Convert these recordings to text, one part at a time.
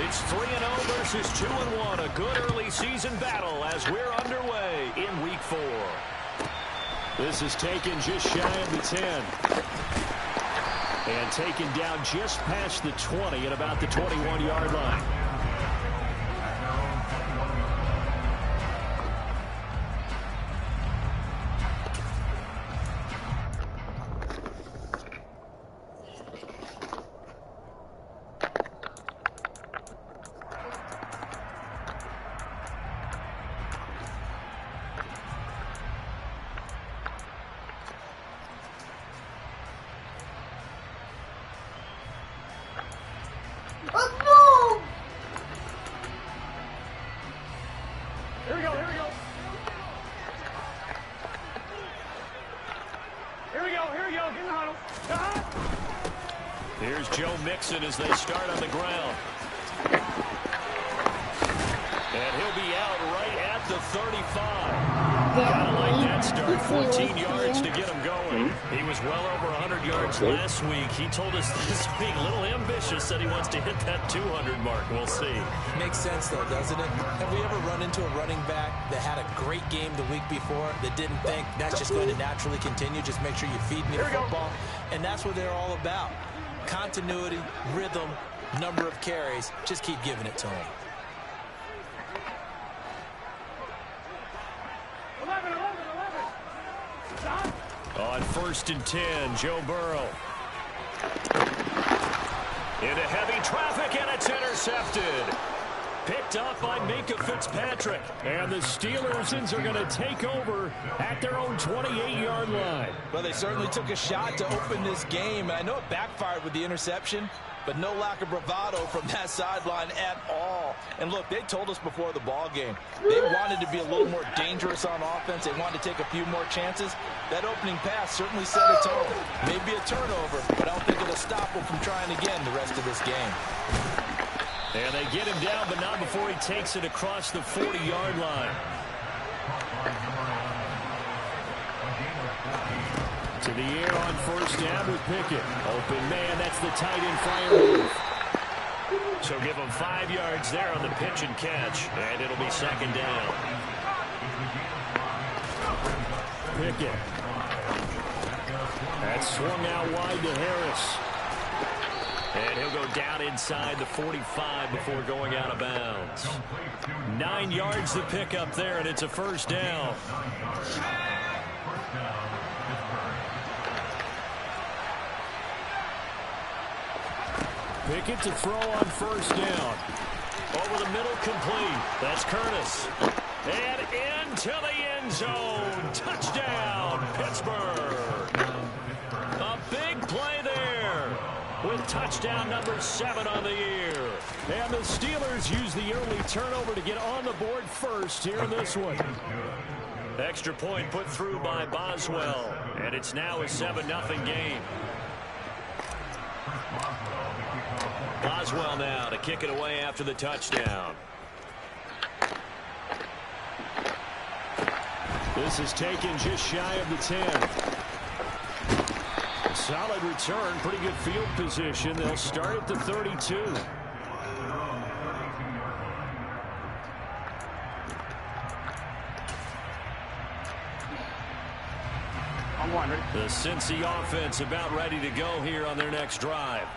It's 3-0 versus 2-1. A good early season battle as we're underway in Week 4. This is taken just shy of the 10. And taken down just past the 20 at about the 21-yard line. Here's Joe Mixon as they start on the ground. And he'll be out right at the 35. Kind of like that start. 14 yards to get him going. He was well over 100 yards last week. He told us this week, a little ambitious, said he wants to hit that 200 mark. We'll see. Makes sense, though, doesn't it? Have we ever run into a running back that had a great game the week before that didn't think that's just going to naturally continue? Just make sure you feed me the football. And that's what they're all about. Continuity, rhythm, number of carries. Just keep giving it to him. 11. On 1st and 10, Joe Burrow. Into heavy traffic, and it's intercepted. Picked up by Minkah Fitzpatrick. And the Steelers are going to take over at their own 28-yard line. Well, they certainly took a shot to open this game. And I know it backfired with the interception, but no lack of bravado from that sideline at all. And look, they told us before the ball game, they wanted to be a little more dangerous on offense. They wanted to take a few more chances. That opening pass certainly set a tone. Maybe a turnover, but I don't think it'll stop them from trying again the rest of this game. And they get him down, but not before he takes it across the 40-yard line. To the air on 1st down with Pickett. Open man, that's the tight end fire move. So give him 5 yards there on the pitch and catch, and it'll be 2nd down. Pickett. That's swung out wide to Harris. And he'll go down inside the 45 before going out of bounds. 9 yards to pick up there, and it's a 1st down. Pickett to throw on 1st down. Over the middle, complete. That's Curtis. And into the end zone. Touchdown, Pittsburgh. A big play there, with touchdown number 7 on the year. And the Steelers use the early turnover to get on the board first here in this one. Extra point put through by Boswell. And it's now a 7-0 game. Boswell now to kick it away after the touchdown. This is taken just shy of the 10. Solid return, pretty good field position. They'll start at the 32. The Cincy offense about ready to go here on their next drive.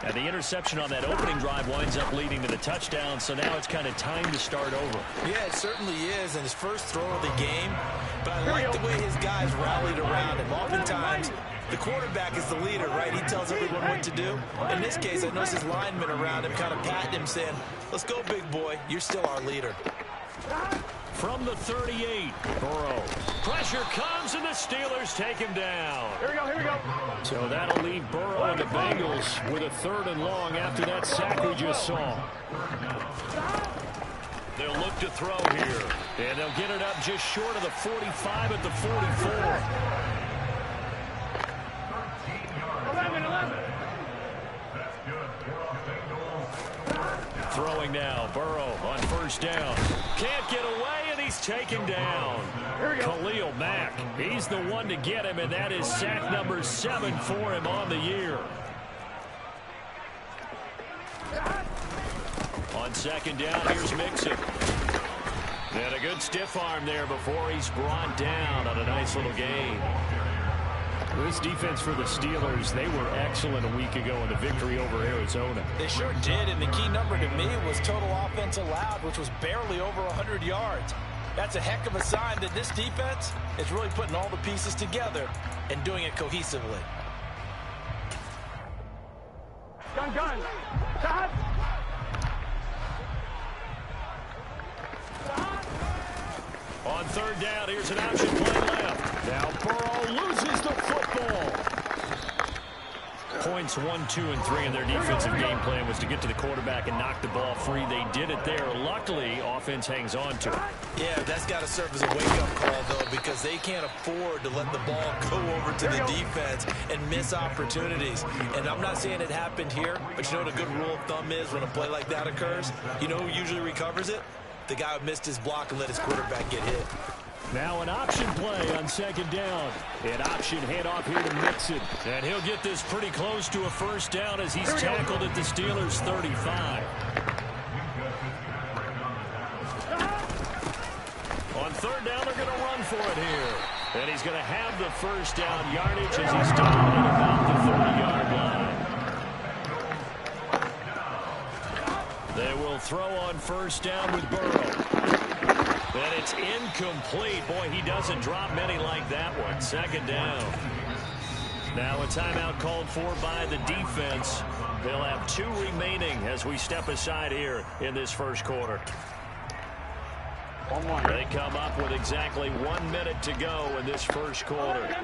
And the interception on that opening drive winds up leading to the touchdown, so now it's kind of time to start over. Yeah, it certainly is, and his first throw of the game. But I like the way his guys rallied around him. Oftentimes, the quarterback is the leader, right? He tells everyone what to do. In this case, I noticed his linemen around him kind of patting him, saying, let's go, big boy. You're still our leader. From the 38, Burrow. Pressure comes, and the Steelers take him down. Here we go. So that'll leave Burrow and the Bengals with a 3rd and long after that sack we just saw. They'll look to throw here, and they'll get it up just short of the 45 at the 44. 11. Throwing now, Burrow on 1st down. Can't get away, and he's taken down. Khalil Mack, he's the one to get him, and that is sack number 7 for him on the year. second down, here's Mixon. And a good stiff arm there before he's brought down on a nice little gain. This defense for the Steelers, they were excellent a week ago in the victory over Arizona. They sure did, and the key number to me was total offense allowed, which was barely over 100 yards. That's a heck of a sign that this defense is really putting all the pieces together and doing it cohesively. Gun. Stop. On third down, here's an option play left. Now Burrow loses the football. Points 1, 2, and 3 in their defensive game plan was to get to the quarterback and knock the ball free. They did it there. Luckily, offense hangs on to it. Yeah, that's got to serve as a wake-up call, though, because they can't afford to let the ball go over to the defense and miss opportunities. And I'm not saying it happened here, but you know what a good rule of thumb is when a play like that occurs? You know who usually recovers it? The guy who missed his block and let his quarterback get hit. Now an option play on second down. An option handoff here to Mixon. And he'll get this pretty close to a first down as he's tackled at the Steelers' 35. On third down, they're going to run for it here. And he's going to have the first down yardage as he's down at about the 30-yard line. They will throw on first down with Burrow. And it's incomplete. Boy, he doesn't drop many like that one. Second down. Now a timeout called for by the defense. They'll have 2 remaining as we step aside here in this first quarter. They come up with exactly 1 minute to go in this first quarter.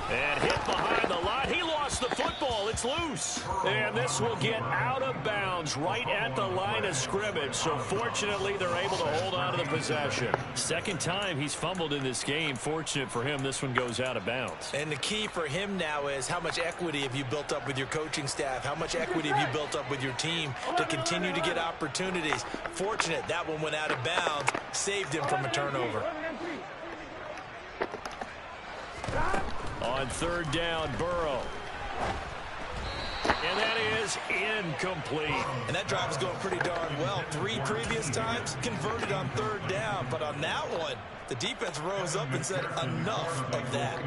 And hit behind the line. He lost the football. It's loose. And this will get out of bounds right at the line of scrimmage. So fortunately, they're able to hold on to the possession. Second time he's fumbled in this game. Fortunate for him, this one goes out of bounds. And the key for him now is how much equity have you built up with your coaching staff? How much equity have you built up with your team to continue to get opportunities? Fortunate that one went out of bounds, saved him from a turnover. On third down, Burrow. And that is incomplete. And that drive is going pretty darn well. 3 previous times converted on third down. But on that one, the defense rose up and said enough of that.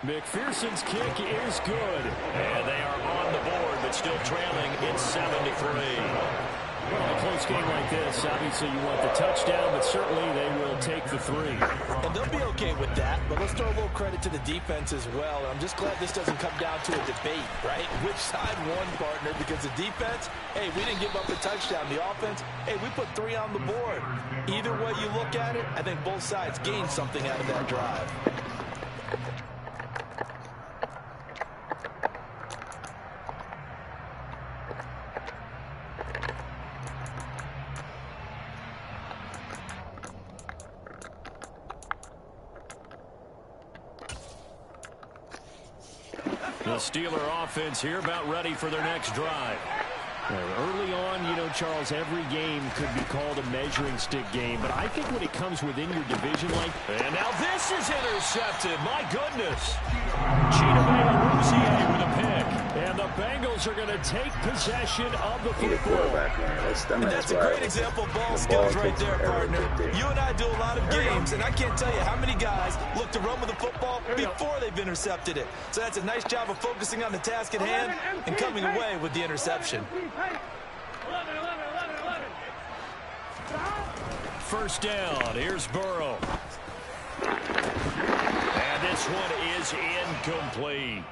McPherson's kick is good. And they are on the board, but still trailing. It's 7-3. Well, in a close game like this, obviously you want the touchdown, but certainly they will take the 3. And they'll be okay with that, but let's throw a little credit to the defense as well. I'm just glad this doesn't come down to a debate, right? Which side won, partner? Because the defense, hey, we didn't give up a touchdown. The offense, hey, we put 3 on the board. Either way you look at it, I think both sides gained something out of that drive. The Steeler offense here about ready for their next drive. Early on, you know, Charles, every game could be called a measuring stick game, but I think when it comes within your division like... And now this is intercepted. My goodness. Cheetah with a pick. And the Bengals are going to take possession of the football. And that's a great example of ball skills right there, partner. You and I do a lot of games, and I can't tell you how many guys look to run with the football before they've intercepted it. So that's a nice job of focusing on the task at hand and coming away with the interception. 1st down. Here's Burrow. And this one is incomplete.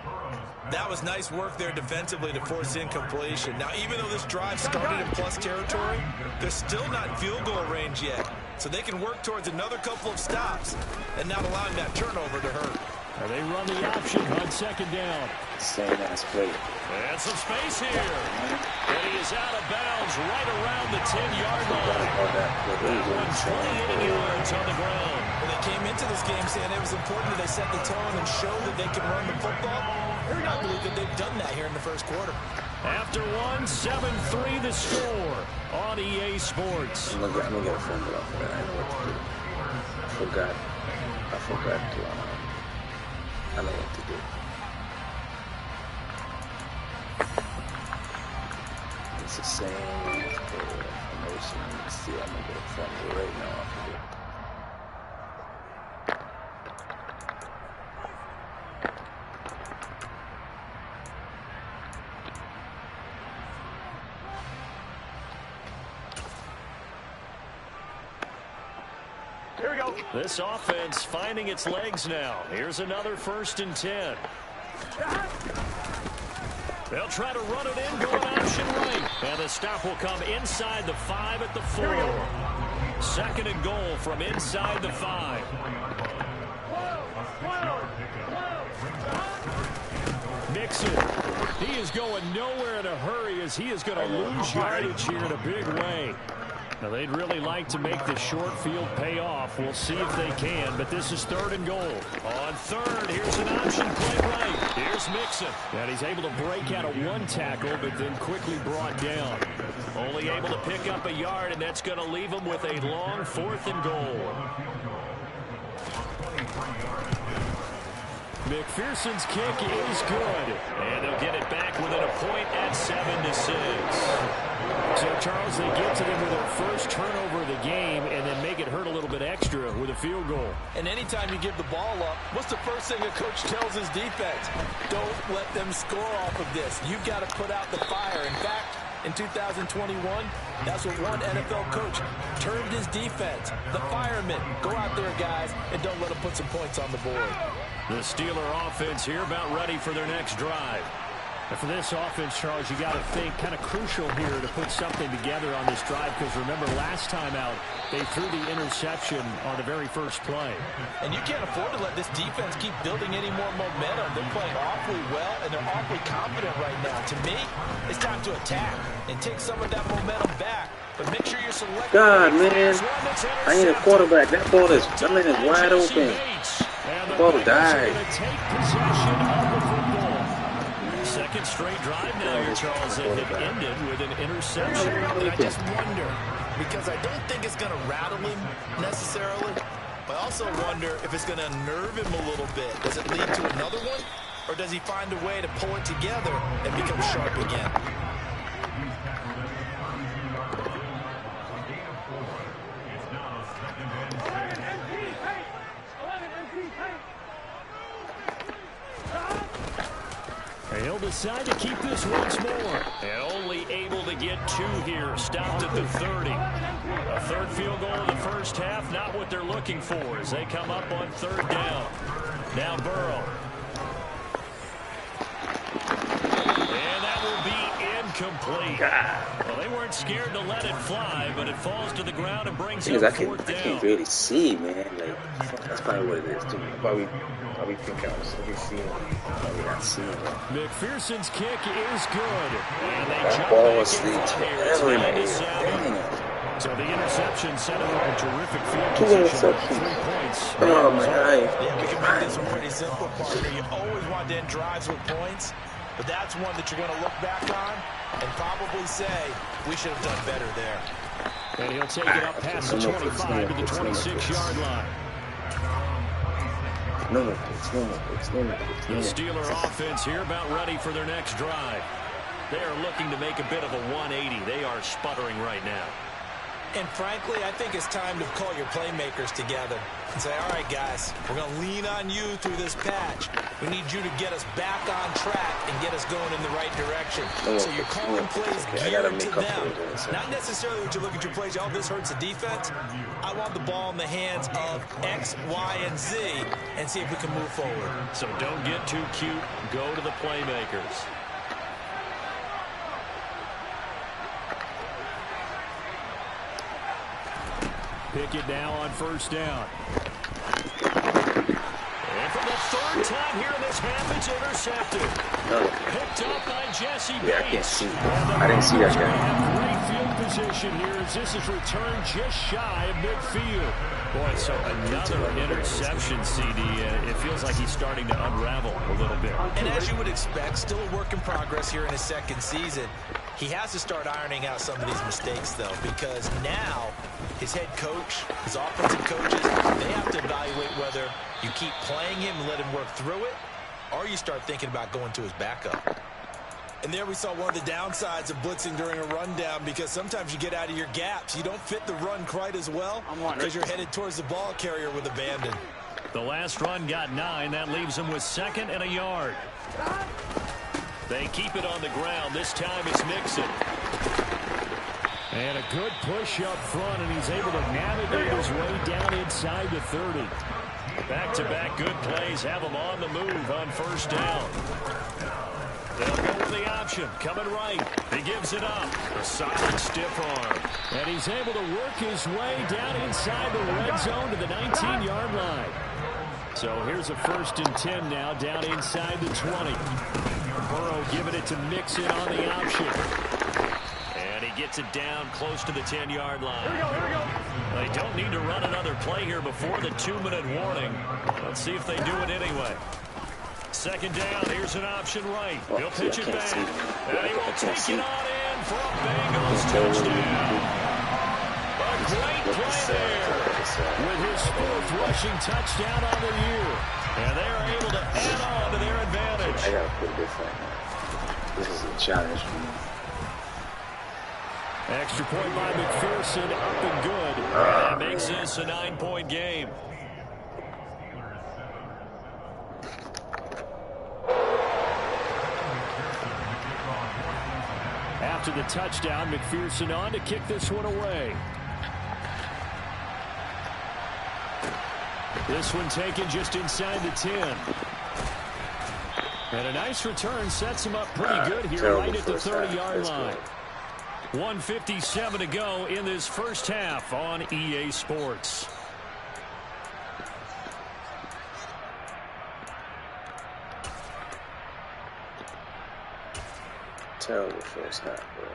That was nice work there defensively to force incompletion. Now, even though this drive started in plus territory, they're still not in field goal range yet. So they can work towards another couple of stops and not allowing that turnover to hurt. And they run the option on 2nd down. That's great. And some space here. And he is out of bounds right around the 10-yard line. That one 28 yards on the ground. When they came into this game saying it was important that they set the tone and show that they can run the football, I believe that they've done that here in the first quarter. After one, 7-3 the score on EA Sports. I'm gonna get a phone call for that. I know what to do. I forgot to, I know what to do. It's the same information. See, I'm gonna get a phone call right now. I forget. Here we go. This offense finding its legs now. Here's another 1st and 10. They'll try to run it in, going option right. And the stop will come inside the 5 at the 4. 2nd and goal from inside the 5. Mixon. He is going nowhere in a hurry as he is going to lose yardage here in a big way. Now, they'd really like to make the short field pay off. We'll see if they can, but this is 3rd and goal. On 3rd, here's an option play right. Here's Mixon. And he's able to break out of 1 tackle, but then quickly brought down. Only able to pick up a yard, and that's going to leave him with a long 4th and goal. McPherson's kick is good. And they'll get it back within a point at 7-6. So, Charles, they get to them with their first turnover of the game and then make it hurt a little bit extra with a field goal. And anytime you give the ball up, what's the first thing a coach tells his defense? Don't let them score off of this. You've got to put out the fire. In fact, in 2021, that's what one NFL coach termed his defense. The firemen. Go out there, guys, and don't let them put some points on the board. The Steeler offense here about ready for their next drive. And for this offense, Charles, you got to think kind of crucial here to put something together on this drive because remember last time out they threw the interception on the very first play. And you can't afford to let this defense keep building any more momentum. They're playing awfully well and they're awfully confident right now. To me, it's time to attack and take some of that momentum back. But make sure you're selecting. God, man, I need a quarterback. That man is wide open. The ball died. Second straight drive now here, Charles, that had ended with an interception. And I just wonder, because I don't think it's going to rattle him necessarily, but I also wonder if it's going to unnerve him a little bit. Does it lead to another one, or does he find a way to pull it together and become sharp again? He'll decide to keep this once more. And only able to get 2 here. Stopped at the 30. A 3rd field goal in the first half. Not what they're looking for as they come up on 3rd down. Now Burrow. And that will be incomplete. Well, they weren't scared to let it fly, but it falls to the ground and brings up 4th down. I can't really see, man. Like, that's probably what it is, too. Probably think I was seeing it. Probably not seeing it. McPherson's kick is good. And they That jump ball back was in the front here. ever in my It's ear. 9-7. Dang. So the interception set up a terrific field 2 position. interceptions. 3 points. Oh, my eye. Yeah, we can make this one pretty simple, partner. You always want to end drives with points, but that's one that you're going to look back on and probably say, we should have done better there. And he'll take it up past the 25 to the 26-yard line. The Steeler offense here about ready for their next drive. They are looking to make a bit of a 180. They are sputtering right now. And frankly, I think it's time to call your playmakers together and say, all right, guys, we're going to lean on you through this patch. We need you to get us back on track and get us going in the right direction. So you're calling plays geared to them. Not necessarily that you look at your plays, oh, this hurts the defense. I want the ball in the hands of X, Y, and Z and see if we can move forward. So don't get too cute. Go to the playmakers. Pickett now on 1st down. And for the 3rd time here in this half, it's intercepted. Picked up by Jesse Bates. Yeah, I can't see. I didn't see that guy. Great field position here as this is returned just shy of midfield. Boy, so another interception, CD. It feels like he's starting to unravel a little bit. And as you would expect, still a work in progress here in his second season. He has to start ironing out some of these mistakes, though, because now his head coach, his offensive coaches, they have to evaluate whether you keep playing him and let him work through it, or you start thinking about going to his backup. And there we saw one of the downsides of blitzing during a rundown, because sometimes you get out of your gaps. You don't fit the run quite as well because you're headed towards the ball carrier with abandon. The last run got 9. That leaves him with 2nd and a yard. They keep it on the ground. This time it's Mixon. And a good push up front, and he's able to navigate his way down inside the 30. Back-to-back good plays have him on the move on first down. They'll go with the option. Coming right. He gives it up. A solid stiff arm. And he's able to work his way down inside the red zone to the 19-yard line. So here's a 1st and 10 now down inside the 20. Burrow giving it to Mixon on the option. And he gets it down close to the 10-yard line. Here we go. They don't need to run another play here before the 2-minute warning. Let's see if they do it anyway. 2nd down. Here's an option right. He'll pitch it back. And he will take it on in for a Bengals touchdown. A great play there with his 4th rushing touchdown on the year. And they are able to add on to their advantage. I gotta put this right now. This is a challenge for me. Extra point by McPherson, up and good. And it makes this a 9-point game. After the touchdown, McPherson on to kick this one away. This one taken just inside the 10. And a nice return sets him up pretty good here right at the 30-yard line. 1:57 to go in this first half on EA Sports. Terrible first half, bro.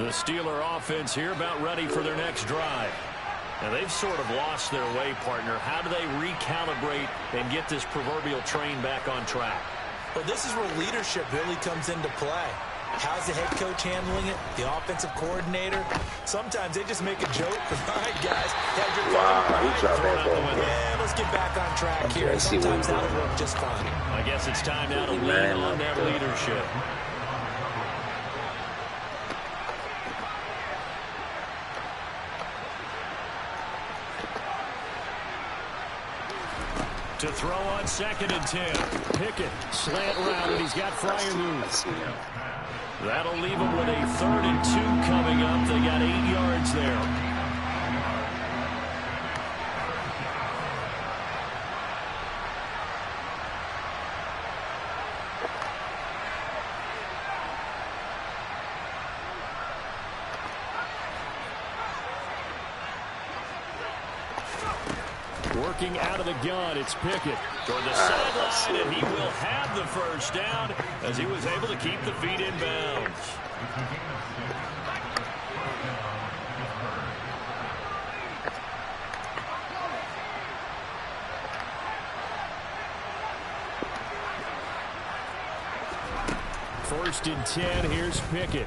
The Steeler offense here about ready for their next drive. And they've sort of lost their way, partner. How do they recalibrate and get this proverbial train back on track? Well, this is where leadership really comes into play. How's the head coach handling it? The offensive coordinator? Sometimes they just make a joke. All right, guys. Wow, he dropped that ball. Yeah, let's get back on track here. And sometimes that'll work just fine. I guess it's time now to lean on that leadership. To throw on 2nd and 10. Pickett, slant route, and he's got Freiermuth. That'll leave him with a 3rd and 2 coming up. They got 8 yards there. Working out of the gun, it's Pickett toward the sideline, and he will have the first down as he was able to keep the feet in bounds. First and 10, here's Pickett.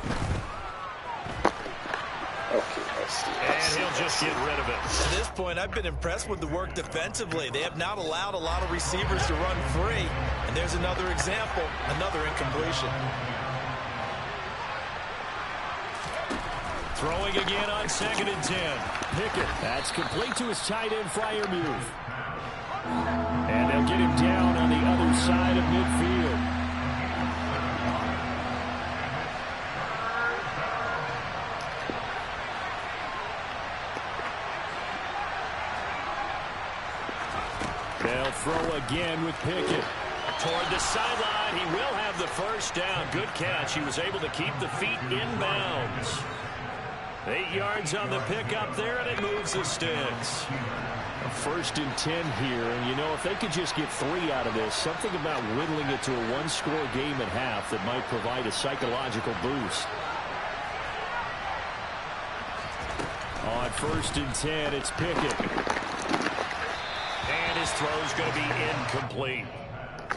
And he'll just get rid of it. At this point, I've been impressed with the work defensively. They have not allowed a lot of receivers to run free. And there's another example, another incompletion. Throwing again on 2nd and 10. Pickett, that's complete to his tight end, Freiermuth. And they'll get him down on the other side of midfield. They'll throw again with Pickett. Toward the sideline, he will have the first down. Good catch. He was able to keep the feet in bounds. 8 yards on the pickup there, and it moves the sticks. A 1st and 10 here, and you know, if they could just get 3 out of this, something about whittling it to a one-score game at half that might provide a psychological boost. On 1st and 10, it's Pickett. And his throw's going to be incomplete.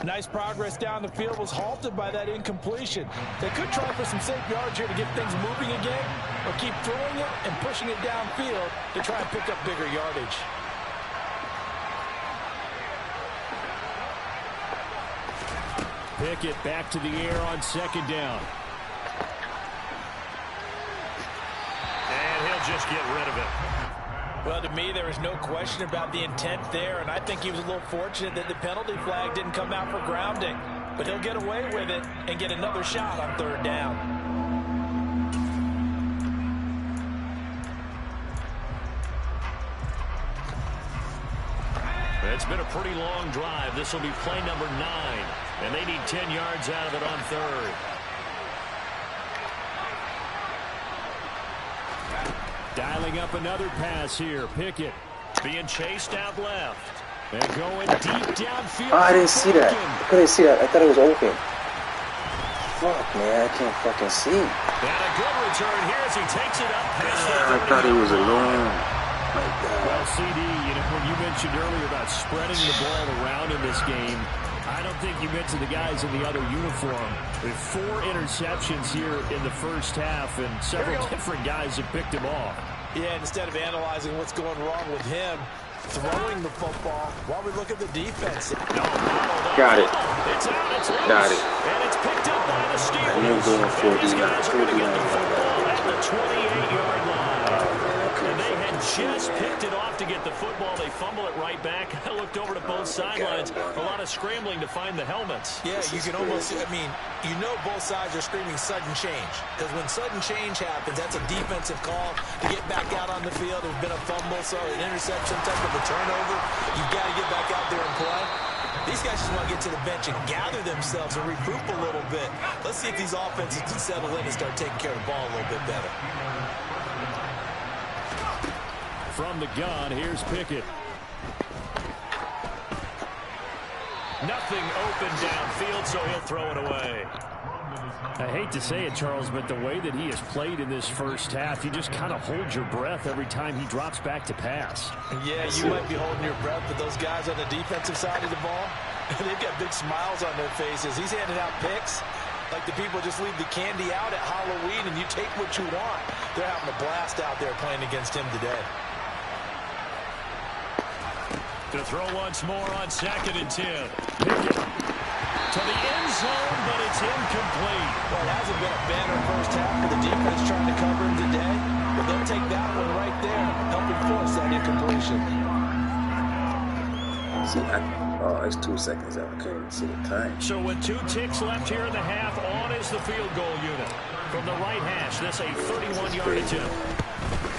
Nice progress down the field was halted by that incompletion. They could try for some safe yards here to get things moving again, or keep throwing it and pushing it downfield to try and pick up bigger yardage. Pickett back to the air on 2nd down. And he'll just get rid of it. Well, to me, there is no question about the intent there, and I think he was a little fortunate that the penalty flag didn't come out for grounding. But he'll get away with it and get another shot on 3rd down. It's been a pretty long drive. This will be play number 9, and they need 10 yards out of it on 3rd. Dialing up another pass here. Pickett Being chased out left. and going deep downfield. Oh, I didn't see that. I couldn't see that. I thought it was open. Fuck, man. I can't fucking see. And a good return here as he takes it up past the I 30. thought it was alone. My God. Well, CD, when you mentioned earlier about spreading the ball around in this game, I don't think you mentioned the guys in the other uniform. With 4 interceptions here in the first half, and several different guys have picked him off. Yeah, instead of analyzing what's going wrong with him, throwing the football while we look at the defense. Got it. It's out, it's loose. Got it. And it's picked up by the Steelers. I knew going And these 49. guys are going to get the 49. football at the 28-yard line. And they had just picked it off to get the football. They fumble it right back. I looked over to both sidelines. A lot of scrambling to find the helmets. Yeah, you can almost, I mean, you know both sides are screaming sudden change. Because when sudden change happens, that's a defensive call to get back out on the field. There's been a fumble, so an interception, type of a turnover. You've got to get back out there and play. These guys just want to get to the bench and gather themselves and regroup a little bit. Let's see if these offenses can settle in and start taking care of the ball a little bit better. From the gun, here's Pickett. Nothing open downfield, so he'll throw it away. I hate to say it, Charles, but the way that he has played in this first half, you just kind of hold your breath every time he drops back to pass. Yeah, you might be holding your breath, but those guys on the defensive side of the ball, they've got big smiles on their faces. He's handing out picks like the people just leave the candy out at Halloween and you take what you want. They're having a blast out there playing against him today. To throw once more on 2nd and 10. Pickett to the end zone, but it's incomplete. Well, it hasn't been a banner first half for the defense trying to cover him today, but they'll take that one right there, helping force that incompletion. See, oh, it's 2 seconds out. I couldn't see the time. So with 2 ticks left here in the half, on is the field goal unit. From the right hash, this a 31-yard attempt.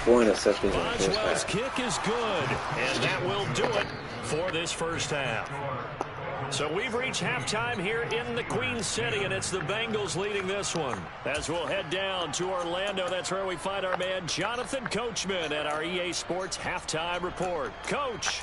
4 interceptions in the first Boswell's half. kick is good, and that will do it for this first half. So we've reached halftime here in the Queen City, and it's the Bengals leading this one. As we'll head down to Orlando, that's where we find our man Jonathan Coachman at our EA Sports Halftime Report. Coach.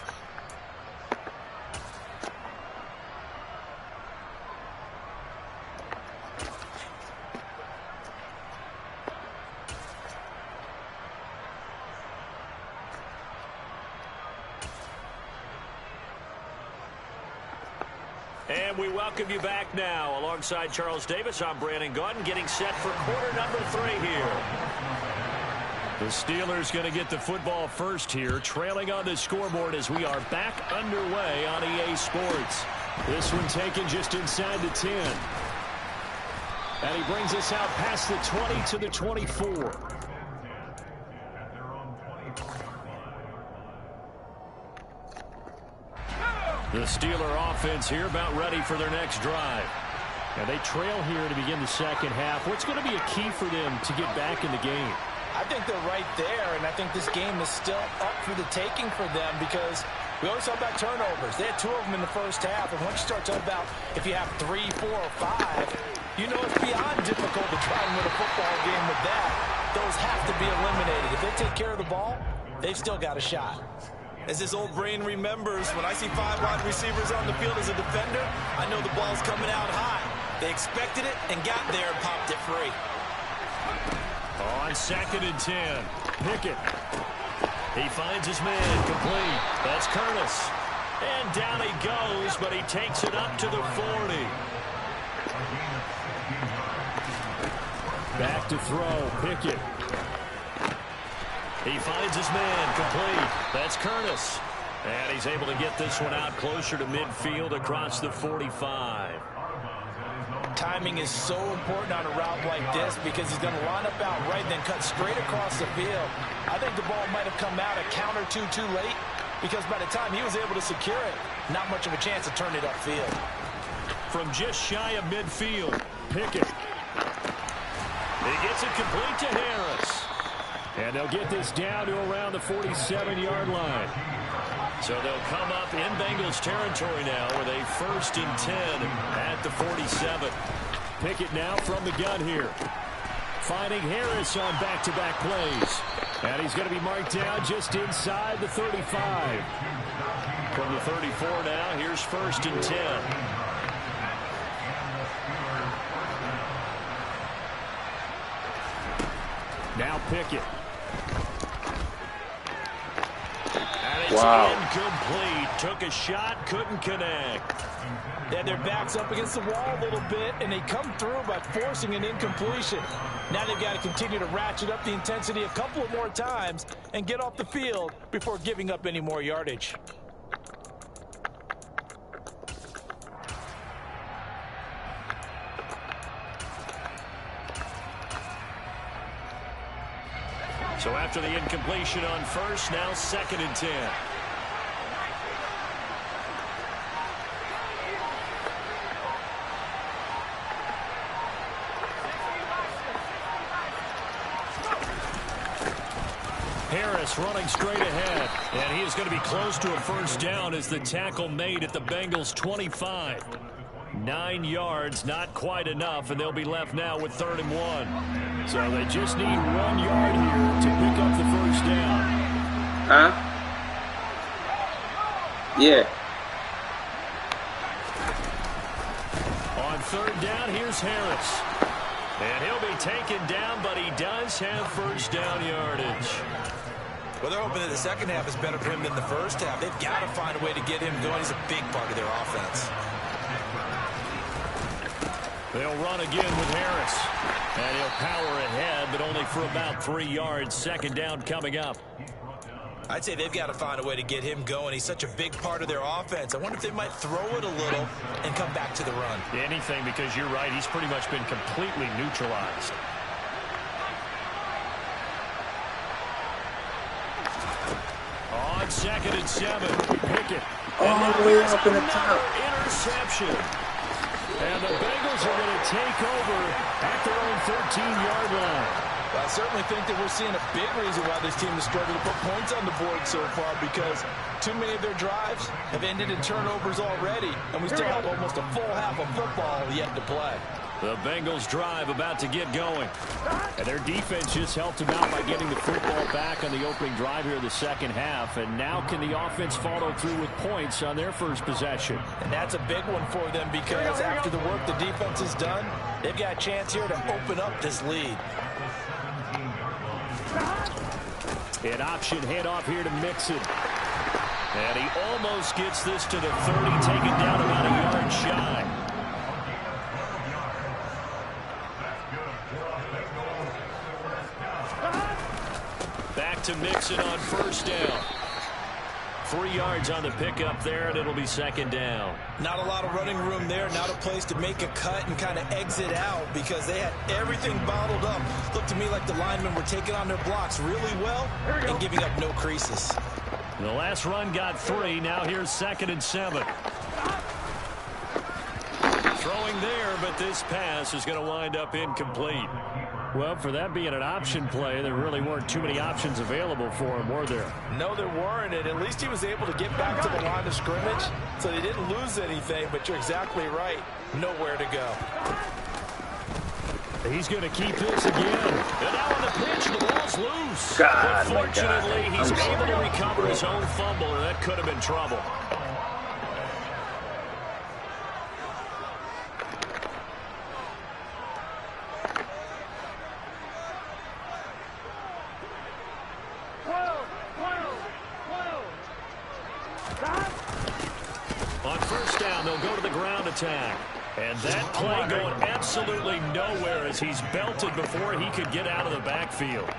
And we welcome you back now. Alongside Charles Davis, I'm Brandon Gaudin, getting set for quarter number 3 here. The Steelers going to get the football first here, trailing on the scoreboard as we are back underway on EA Sports. This one taken just inside the 10. And he brings us out past the 20 to the 24. The Steeler offense here about ready for their next drive. And they trail here to begin the second half. What's going to be a key for them to get back in the game? I think they're right there, and I think this game is still up for the taking for them because we always talk about turnovers. They had 2 of them in the first half, and once you start talking about if you have 3, 4, or 5, you know it's beyond difficult to try and win a football game with that. Those have to be eliminated. If they take care of the ball, they've still got a shot. As this old brain remembers, when I see 5 wide receivers on the field as a defender, I know the ball's coming out high. They expected it and got there and popped it free. On 2nd and 10, Pickett He finds his man, complete. That's Curtis. And down he goes, but he takes it up to the 40. Back to throw, Pickett. He finds his man, complete. That's Curtis. And he's able to get this one out closer to midfield across the 45. Timing is so important on a route like this because he's going to line up out right, then cut straight across the field. I think the ball might have come out a count or two too late because by the time he was able to secure it, not much of a chance to turn it upfield. From just shy of midfield, Pickett. He gets it complete to Harris. And they'll get this down to around the 47-yard line. So they'll come up in Bengals territory now with a 1st and 10 at the 47. Pickett now from the gun here. Finding Harris on back-to-back plays. And he's going to be marked down just inside the 35. From the 34 now, here's 1st and 10. Now Pickett. And it's incomplete. Took a shot, couldn't connect. Yeah, their back's up against the wall a little bit, and they come through by forcing an incompletion. Now they've got to continue to ratchet up the intensity a couple of more times and get off the field before giving up any more yardage. So after the incompletion on 1st, now 2nd and 10. Harris running straight ahead. And he is going to be close to a 1st down as the tackle made at the Bengals 25. 9 yards, not quite enough, and they'll be left now with 3rd and 1. So they just need 1 yard here to pick up the 1st down. Huh? Yeah. On 3rd down, here's Harris. And he'll be taken down, but he does have 1st down yardage. Well, they're hoping that the second half is better for him than the first half. They've got to find a way to get him going. He's a big part of their offense. They'll run again with Harris. And he'll power ahead, but only for about 3 yards. 2nd down coming up. I'd say they've got to find a way to get him going. He's such a big part of their offense. I wonder if they might throw it a little and come back to the run. Anything, because you're right. He's pretty much been completely neutralized. On 2nd and 7, Pickett. All the way up in the top. Interception. And the Bengals are going to take over at their own 13-yard line. Well, I certainly think that we're seeing a big reason why this team has struggled to put points on the board so far, because too many of their drives have ended in turnovers already, and we still have almost a full half of football yet to play. The Bengals drive about to get going. And their defense just helped them out by getting the football back on the opening drive here in the second half. And now can the offense follow through with points on their first possession? And that's a big one for them because after the work the defense has done, they've got a chance here to open up this lead. An option handoff here to Mixon. And he almost gets this to the 30, taken down about a yard shy. Back to Mixon on 1st down. 3 yards on the pickup there, and it'll be 2nd down. Not a lot of running room there, not a place to make a cut and kind of exit out because they had everything bottled up. Looked to me like the linemen were taking on their blocks really well and giving up no creases. The last run got 3. Now here's 2nd and 7. Throwing there, but this pass is going to wind up incomplete. Well, for that being an option play, there really weren't too many options available for him, were there? No, there weren't, and at least he was able to get back to the line of scrimmage, so they didn't lose anything, but you're exactly right. Nowhere to go. He's going to keep this again. And now on the pitch, the ball's loose. God, but fortunately, my God. he's able to sorry. recover his own fumble, and that could have been trouble. attack. And that play going absolutely nowhere as he's belted before he could get out of the backfield.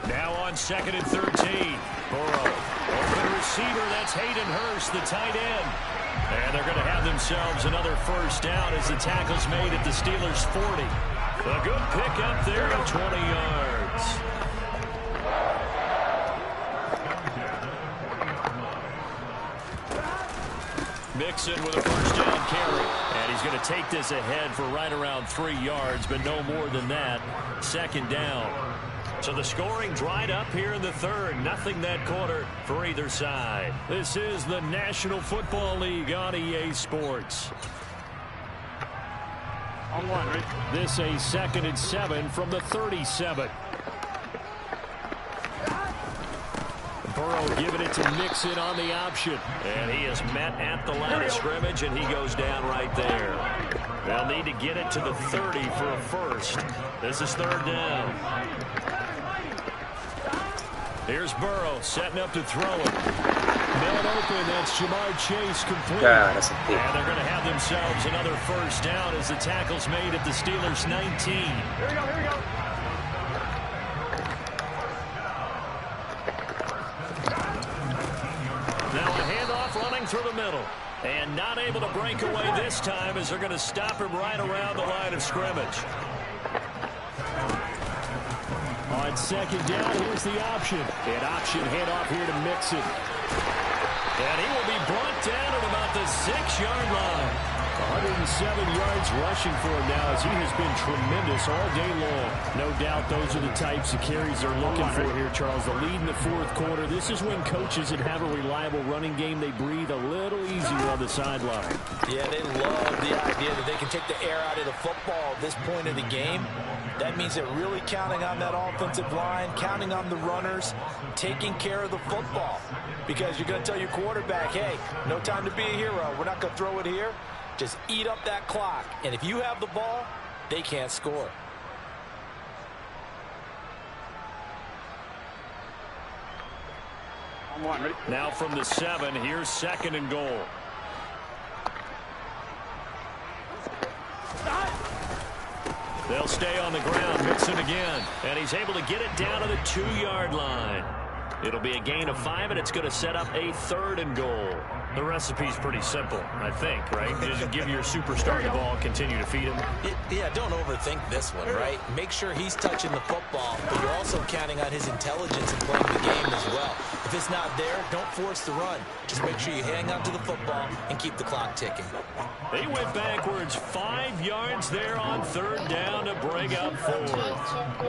Now on 2nd and 13. Burrow. Open receiver, that's Hayden Hurst, the tight end. And they're going to have themselves another first down as the tackle's made at the Steelers' 40. A good pick up there of 20 yards. Mixon with a first down carry. And he's going to take this ahead for right around 3 yards, but no more than that. 2nd down. So the scoring dried up here in the third. Nothing that quarter for either side. This is the National Football League on EA Sports. On one, right? This a 2nd and 7 from the 37. Burrow giving it to Mixon on the option. And he is met at the line of scrimmage, and he goes down right there. They'll need to get it to the 30 for a first. This is 3rd down. Here's Burrow setting up to throw it. Man open, that's Jamar Chase complete. God, that's a pick. And they're going to have themselves another first down as the tackle's made at the Steelers' 19. Here we go, here we go. Now a handoff running through the middle. And not able to break away this time as they're going to stop him right around the line of scrimmage. On 2nd down, here's the option. An option handoff here to Mixon. And he will be brought down at about the 6-yard line. 107 yards rushing for him now as he has been tremendous all day long. No doubt those are the types of carries they're looking for here, Charles. The lead in the 4th quarter. This is when coaches that have a reliable running game, they breathe a little easier on the sideline. Yeah, they love the idea that they can take the air out of the football at this point of the game. That means they're really counting on that offensive line, counting on the runners, taking care of the football. Because you're going to tell your quarterback, hey, no time to be a hero. We're not going to throw it here. Just eat up that clock. And if you have the ball, they can't score. On one, ready? Now from the 7, here's 2nd and goal. They'll stay on the ground. Mixon again. And he's able to get it down to the 2-yard line. It'll be a gain of 5, and it's going to set up a 3rd and goal. The recipe's pretty simple, I think, right? Just give your superstar the ball and continue to feed him. Yeah, don't overthink this one, right? Make sure he's touching the football, but you're also counting on his intelligence in playing the game as well. If it's not there, don't force the run. Just make sure you hang on to the football and keep the clock ticking. They went backwards 5 yards there on 3rd down to bring up 4th.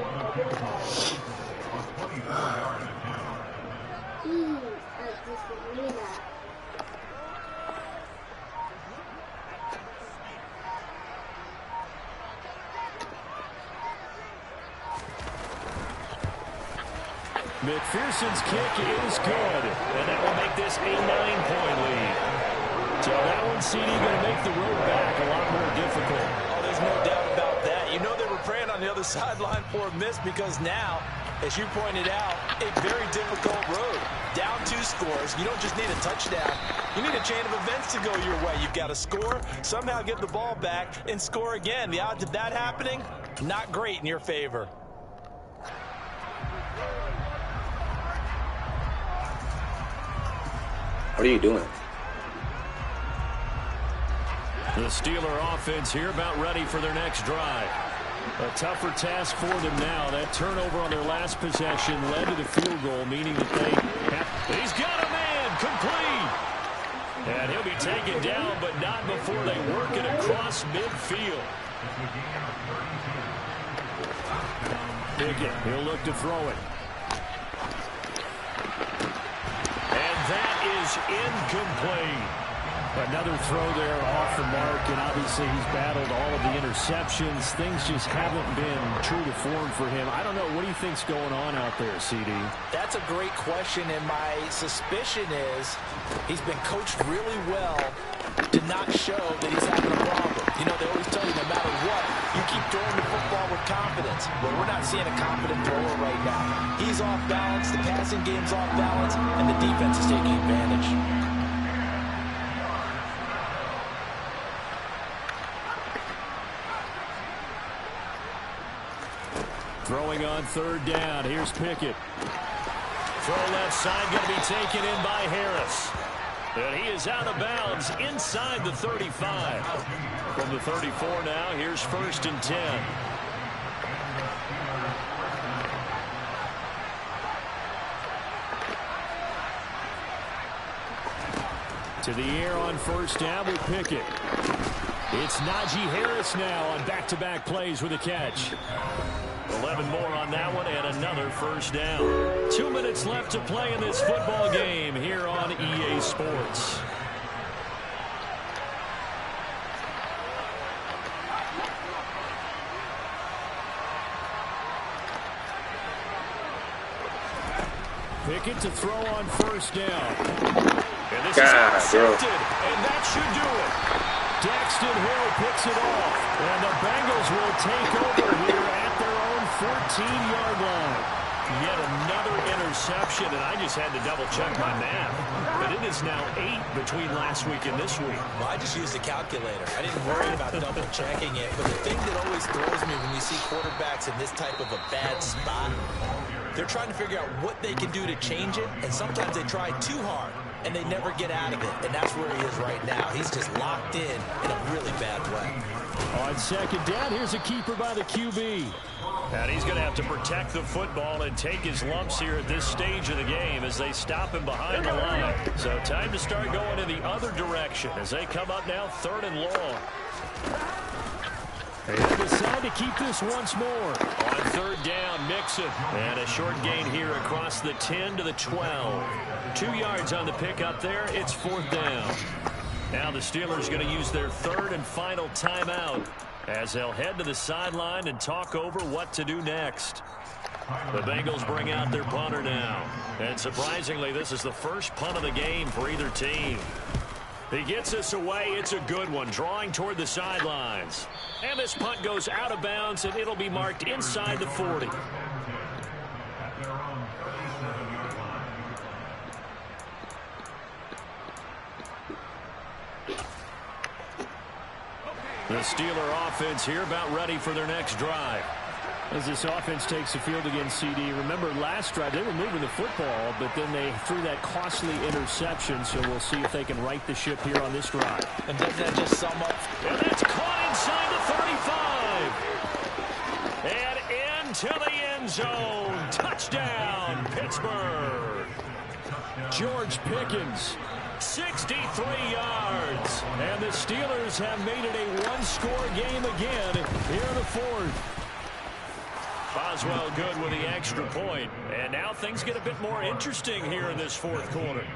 McPherson's kick is good, and that will make this a 9-point lead. So that one, CD, going to make the road back a lot more difficult. Oh, there's no doubt about that. You know they were praying on the other sideline for a miss because now, as you pointed out, a very difficult road. Down 2 scores. You don't just need a touchdown. You need a chain of events to go your way. You've got to score, somehow get the ball back, and score again. The odds of that happening, not great in your favor. What are you doing? The Steeler offense here about ready for their next drive. A tougher task for them now. That turnover on their last possession led to the field goal, meaning that they have... He's got a man complete. And he'll be taken down, but not before they work it across midfield. Pickett, he'll look to throw it. And that is incomplete. Another throw there off the mark, and obviously he's battled all of the interceptions. Things just haven't been true to form for him. I don't know. What do you think's going on out there, CD? That's a great question, and my suspicion is he's been coached really well to not show that he's having a problem. You know, they always tell you no matter what, you keep throwing the football with confidence. offense, but we're not seeing a confident thrower right now. He's off balance, the passing game's off balance, and the defense is taking advantage. Throwing on third down. Here's Pickett. Throw left side going to be taken in by Harris. And he is out of bounds inside the 35. From the 34 now, here's 1st and 10. To the air on 1st down with Pickett. It's Najee Harris now on back-to-back plays with a catch. 11 more on that one and another 1st down. 2 minutes left to play in this football game here on EA Sports. Pickett to throw on 1st down. And this is intercepted, and that should do it. Daxton Hill picks it off, and the Bengals will take over here at their own 14-yard line. Yet another interception, and I just had to double-check my math. But it is now 8 between last week and this week. Well, I just used a calculator. I didn't worry about double-checking it. But the thing that always throws me when you see quarterbacks in this type of a bad spot, they're trying to figure out what they can do to change it, and sometimes they try too hard, and they never get out of it. And that's where he is right now. He's just locked in a really bad way. On 2nd down, here's a keeper by the QB. And he's going to have to protect the football and take his lumps here at this stage of the game as they stop him behind the line. So time to start going in the other direction as they come up now 3rd and long. They decide to keep this once more. On 3rd down, Mixon. And a short gain here across the 10 to the 12. 2 yards on the pickup there. It's 4th down. Now the Steelers going to use their 3rd and final timeout as they'll head to the sideline and talk over what to do next. The Bengals bring out their punter now. And surprisingly, this is the first punt of the game for either team. He gets this away. It's a good one, drawing toward the sidelines. And this punt goes out of bounds, and it'll be marked inside the 40. The Steeler offense here about ready for their next drive. As this offense takes the field against CD, remember last drive they were moving the football, but then they threw that costly interception, so we'll see if they can right the ship here on this drive. And doesn't that just sum up? And that's caught inside the 35. And into the end zone. Touchdown, Pittsburgh. George Pickens. 63 yards. And the Steelers have made it a one-score game again here in the 4th. Boswell good with the extra point. And now things get a bit more interesting here in this 4th quarter.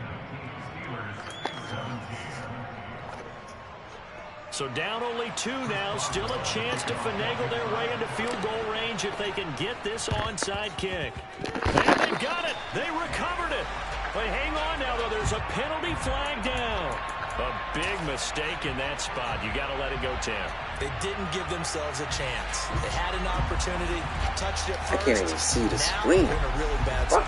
So down only 2 now. Still a chance to finagle their way into field goal range if they can get this onside kick. And they've got it. They recovered it. But hang on now, though. There's a penalty flag down. A big mistake in that spot. You got to let it go, Tim. They didn't give themselves a chance. They had an opportunity, touched it first. I can't even see the now screen. They're in a really bad spot.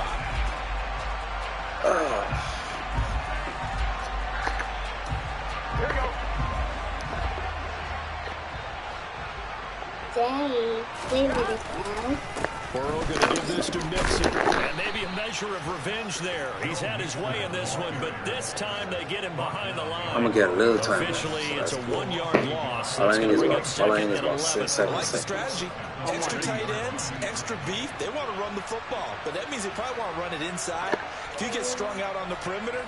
Here we go. Daddy, play with it now. Burrow going to give this to Mixon. And maybe a measure of revenge there. He's had his way in this one, but this time they get him behind the line. I'm going to get a little time. Officially, it's a 1-yard loss. All I need is about about 6, 7 I like the seconds. strategy. Extra tight ends, extra beef. They want to run the football, but that means they probably want to run it inside. If you get strung out on the perimeter,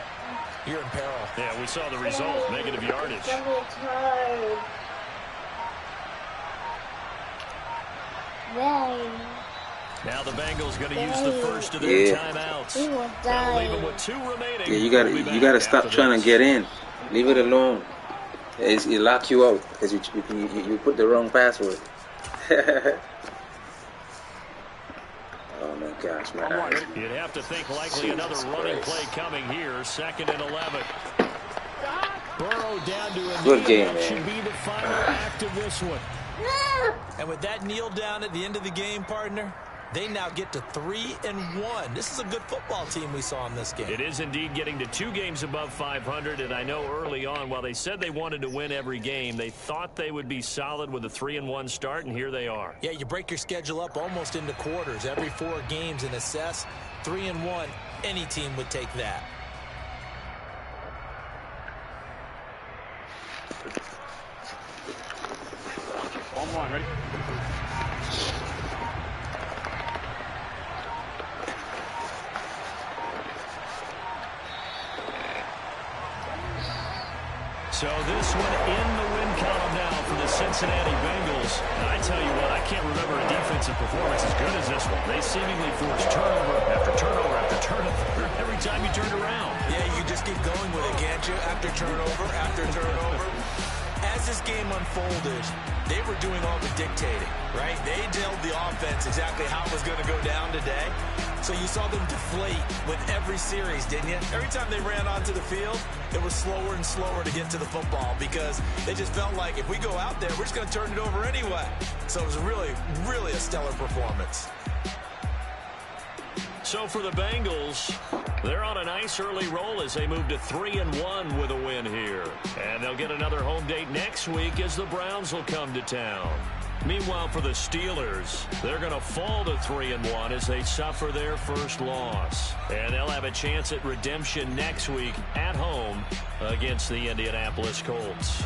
you're in peril. Yeah, we saw the result. Negative yardage. Double tired. Very. Now the Bengals going to use the first of their timeouts. We will They'll leave them die. with 2 remaining. Yeah, you gotta stop trying to get in. Leave it alone. It lock you out because you put the wrong password. Oh my gosh, my eyes. You'd have to think likely another running play coming here. 2nd and 11. Burrow down to a Good knee. game, That should man. be the final act of this one. And with that kneel down at the end of the game, partner, they now get to 3-1. This is a good football team we saw in this game. It is indeed getting to 2 games above 500, and I know early on, while they said they wanted to win every game, they thought they would be solid with a 3-1 start, and here they are. Yeah, you break your schedule up almost into quarters, every 4 games, and assess 3-1. Any team would take that. One, ready? So this one in the win column now for the Cincinnati Bengals. And I tell you what, I can't remember a defensive performance as good as this one. They seemingly forced turnover after turnover after turnover every time you turned around. Yeah, you just keep going with it, can't you? After turnover, after turnover. As this game unfolded, they were doing all the dictating, right? They told the offense exactly how it was going to go down today. So you saw them deflate with every series, didn't you? Every time they ran onto the field, it was slower and slower to get to the football because they just felt like if we go out there, we're just going to turn it over anyway. So it was really, really a stellar performance. So for the Bengals, they're on a nice early roll as they move to 3-1 with a win here. And they'll get another home date next week as the Browns will come to town. Meanwhile, for the Steelers, they're going to fall to 3-1 as they suffer their first loss. And they'll have a chance at redemption next week at home against the Indianapolis Colts.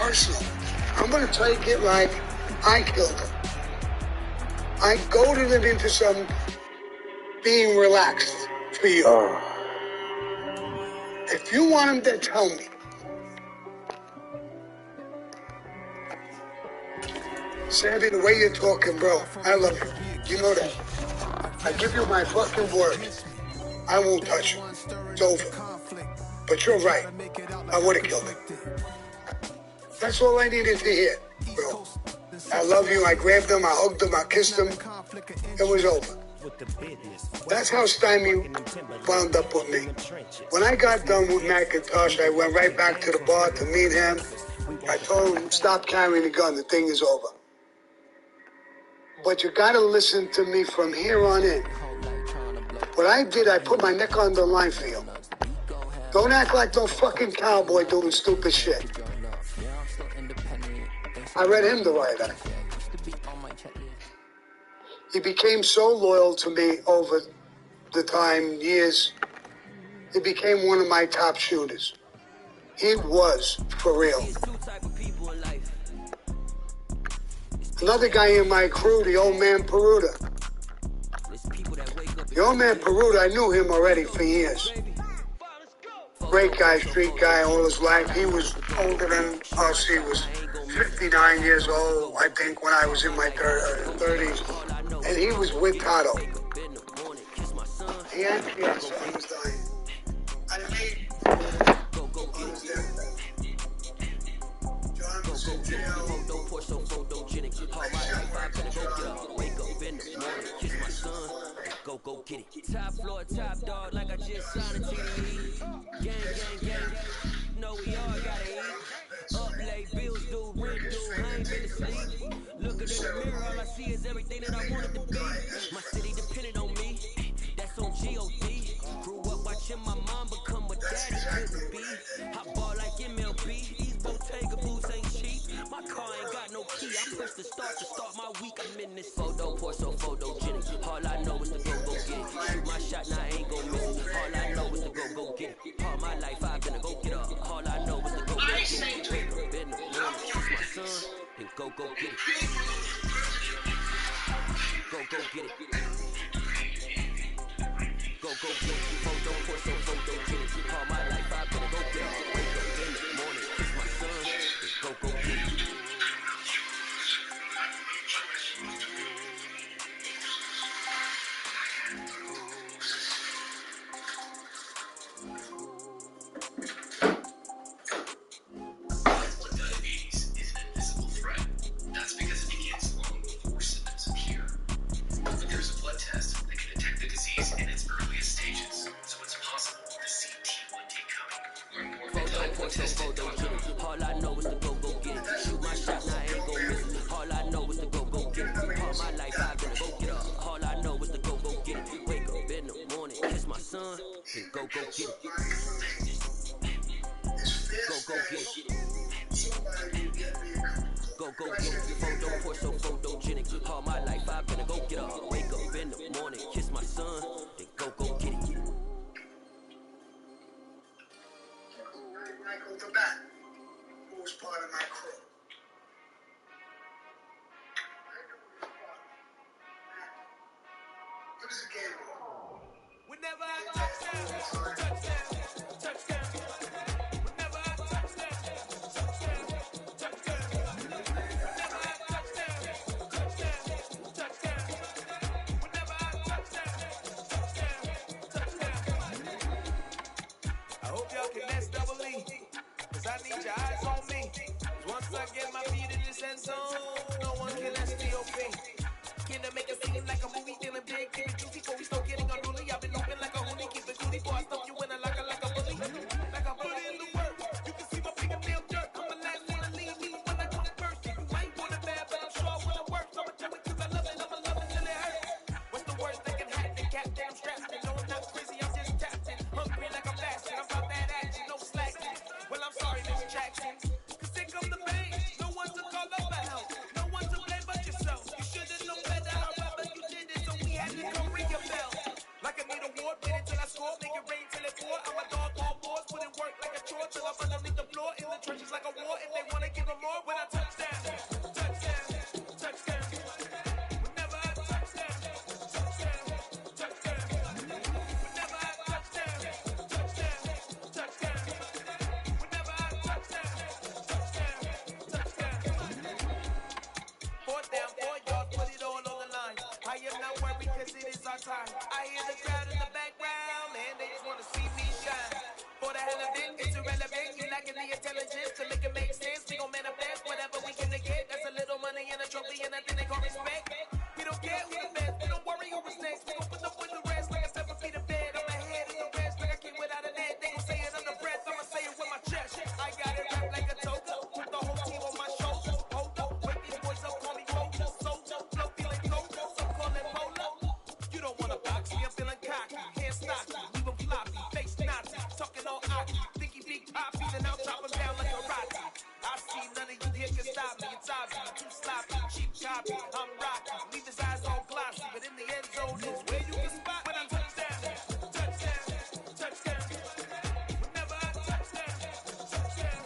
personal. I'm going to try to get like I killed him. I goaded him into some being relaxed for you. If you want him to tell me. Sammy, the way you're talking, bro, I love you. You know that. I give you my fucking word. I won't touch you. It's over. But you're right. I would have killed him. That's all I needed to hear, bro. I love you. I grabbed him. I hugged him. I kissed him. It was over. That's how Stymie wound up with me. When I got done with McIntosh, I went right back to the bar to meet him. I told him, stop carrying the gun. The thing is over. But you got to listen to me from here on in. What I did, I put my neck on the line for you. Don't act like no fucking cowboy doing stupid shit. I read him the right eye. He became so loyal to me over the time, years. He became one of my top shooters. He was for real. Another guy in my crew, the old man Peruta. The old man Peruta, I knew him already for years. Great guy, street guy all his life. He was older than us. He was 59 years old, I think, when I was in my 30s. And he was with Tato. He had cancer. He was dying. I made on his deathbed. John was in jail. Go get it. Top floor, top dog, like I just signed a TDE. Gang. Know we all gotta eat. Up late, bills due, rent due, I ain't been asleep. Looking in the mirror, all I see is everything that I wanted to be. My city depended on me, that's on G.O.D. Grew up watching my mom become what daddy couldn't be. I ball like MLB, these Bottega boots ain't cheap. My car ain't got no key, I push the start to start my week. I'm in this photo, pour so photogenic. All I know is to go get it. Shoot my shot, now I ain't gon' miss it. All I know is to go get it. All my life I've been a go get up. All I know is to go get it. Wake up in the morning, kiss my son, and go get it. Go get it. Go get it. Photo, pour so photogenic. All my life I've been a go get up. Wake up in the morning, kiss my son, and go get it. All I know is to go get it. Shoot my shot, now I ain't gon' miss it. All I know is to go get it. All my life I've been a go get up. All I know is to go get it. Wake up in the morning, kiss my son, and go get it. Go get it. Go get it. Photo, pour so photogenic. All my life I've been a go get up. Wake up in the morning, kiss my son, then go get it. Michael the Bat, who was part of my crew. It was a game. We never had touchdown. We never had touchdown. We never had touchdown. We never had touchdown. I hope y'all can S double E. I need your eyes on me. Once I get my feet in this end zone, no one can STOP. Can I make it seem like a movie? Feeling big, keep it juicy before we start getting unruly. I've been looking like a hoodie, keep it cutie before I stuff you in a like a bully. Like I put in the work, you can see my fingernail dirt. I'm the last one to leave me when I come first. You ain't want it bad, but I'm sure when it works, I'ma do it 'cause I love it. I'ma love it till it hurts. What's the worst that can happen? Captain, I'm strapped in. No, I'm not crazy, I'm just tapped in. Hungry like I'm fasting, I'm about that action, no slacking. Well, I'm sorry, Miss Jackson, 'cause here come the pain. No one to call up for help, no one to blame but yourself. You should've known better, however you did it, so we had to come ring your bell. Like I need a award, wait until I score, make it rain till it pour. I'm a dog, all fours, put in work like a chore till I'm underneath the floor. In the trenches like a war. If they wanna give them more, when I touch down. Touchdown, touchdown. Whenever I touch down. Touchdown, touchdown. Whenever I touch down. Touchdown, touchdown. Whenever I touch down. Touchdown, touchdown. Fourth down, 4 yards, put it all on the line. I am not worried cause it is our time. I hear the crowd in the background, man, they just wanna see me shine. For the hell of it, it's irrelevant. You lacking the intelligence to make it make sense. We gon' manifest whatever we can get. That's a little money and a trophy and a thing they call respect. We don't care who the best, we don't worry who was next. We gon' put up with the rest like a 7 feet of bed. I'm ahead of the rest like I came without a net. They gon' say it under breath, I'ma say it with my chest. I got it wrapped like a toga, put the whole team on my shoulders. Hold up, wake these boys up, call me Roger. Soldier, flow feeling colder, some call it Polo. You don't wanna box me, I'm feeling cocky. Can't stop me, leave him floppy, face Nazi, talking all hockey. Think he big poppy, then I'll chop him down like a rocky. I see none of you here can stop me, it's obvious. Too sloppy, cheap copy, I'm rocky. Leave his eyes all glossy, but in the end zone is where you can spot when I touch down. Touchdown, touchdown. Whenever I touch down. Touchdown,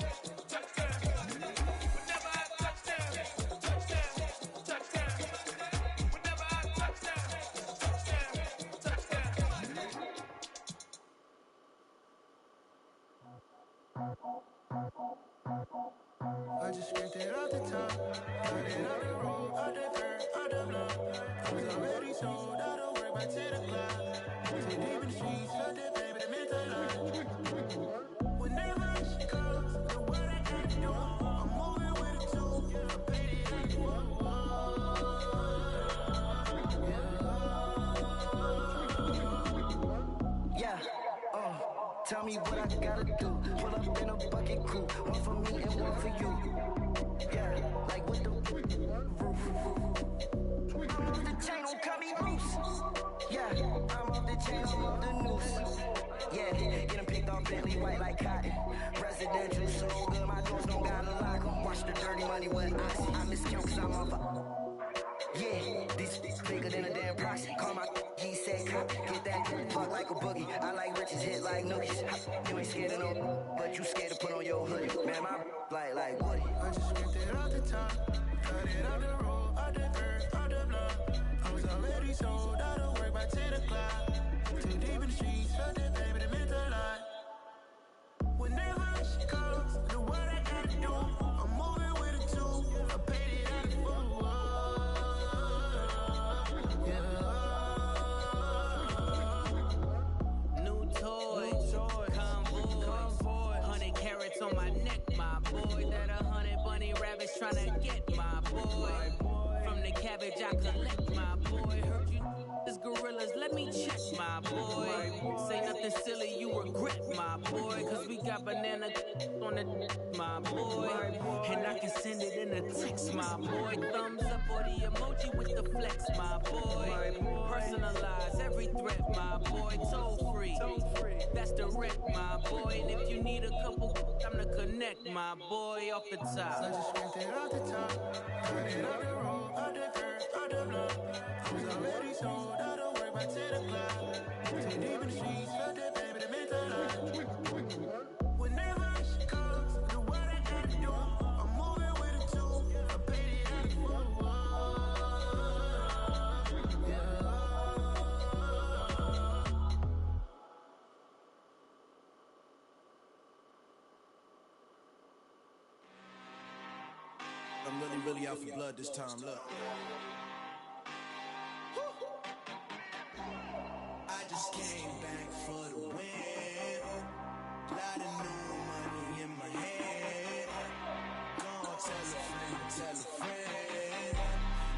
touchdown. Whenever I touch down. Touchdown, touchdown. Whenever I touch down. Touchdown, touchdown. I just scraped it off the top, got it on the road, on the dirt, on the block. I was already sold, I don't work by 10 o'clock. Too deep in the streets, felt that pain, but it meant a lot. Whenever she calls, the what I gotta do, I'm moving with it too. I paid it out the tell me what I gotta do. Pull up in a bucket crew, one for me and one for you. Yeah, like with the roof. I'm off the chain, don't cut me loose. Yeah, I'm off the chain, I'm off the noose. Yeah, get 'em picked off Bentley white like cotton. Residential so good, my doors don't gotta lock 'em. Watch the dirty money with oxy. I miscount cause I'm off yeah, these bigger than a damn proxy. Call my he said cop, get that fuck like a boogie. I like riches, hit like nookies. You ain't scared of no, but you scared to put on your hoodie. Man, my like Woody. I just ripped it off the top, cut it on the road, on the dirt, on the block. I was already sold, I don't work by 10 o'clock. Too deep in the streets, felt that pain, but it meant a lot. Whenever she calls, the what I gotta do, I'm moving with it too. I paid it out of full. On my neck, my boy. That 100 bunny rabbits tryna get my boy. From the cabbage I collect, my boy. Heard you is gorillas, let me check, my boy. Say nothing silly, you regret, my boy. Cause we got banana on the my boy. And I can send it in a text, my boy. Thumbs up or the emoji with the flex, my boy. Personalize every threat, my boy. Toll free, that's the rep, my boy. And if you need a couple, I'm the connect, my boy, off the top. I just scraped it off the top, cut it on the road, on the dirt, on the block. I was already sold, I don't work by 10 o'clock. Too deep in the streets, felt that pain, but it meant a lot. Whenever she calls, the what I gotta do, I'm moving with it too. I paid it out of full. I'm really out for blood this time, look. I just came back for the win. Lot of new money in my hand. Gonna tell a friend.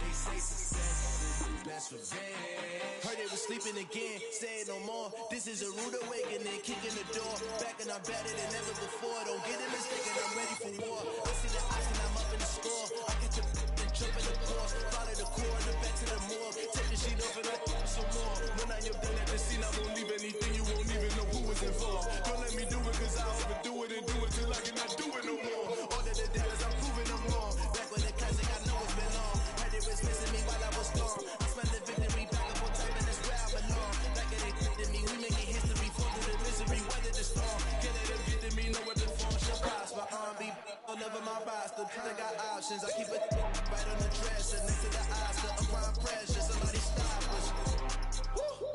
They say success is the best revenge. Heard they was sleeping again, say it no more. This is a rude awakening, kicking the door. Back and I'm better than ever before. Don't get it mistaken, I'm ready for war. I see the ox and I'm up in the score. I get your and jump in the course. Follow the core and the back to the morgue. Take the sheet off and I some more. When I am done at the scene, I won't leave anything. You won't even know who was involved. Don't let me do it cause I overdo it and do it till I cannot do it no more. All that they did is I'm proving them wrong. Back with the classic, I know it's been long. Heard it was missing me while I was gone. I smell the victory back up on time and that's where I belong. Like it ain't me, we making history, fall through the misery, weather the storm. Get it up, get to me, know what the I got options. I keep it right on the dresser next to the Oscar. Apply pressure, somebody stop us. Woo!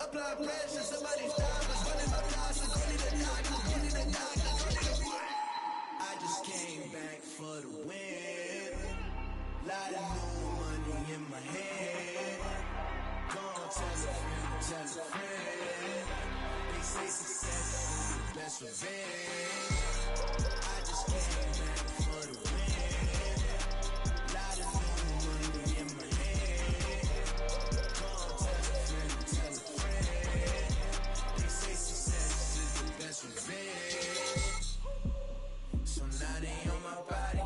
Apply pressure, somebody stop us. Running my closet, go need a doctor, go need a doctor, go need a I just came back for the win. Lot of new money in my head. Gonna tell a friend. They say success is the best revenge. I just came back for the win. Lot of new money in my head. Gonna tell a friend. They say success is the best revenge. So now they on my body.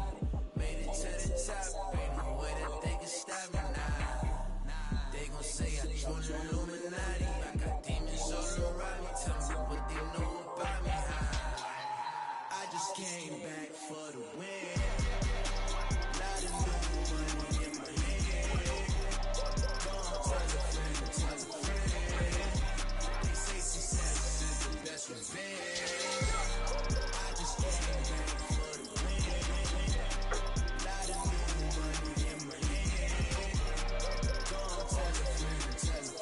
Made it to the top. Ain't no way that they can stop me now. They gon' say I joined the Illuminati. I got demons all around me. Tell me what they know about me. I just came back for the win. Lot of new money in my head. Gonna tell a friend. They say success is the best revenge. I just came back for the win. Lot of new money in my head. Gonna tell a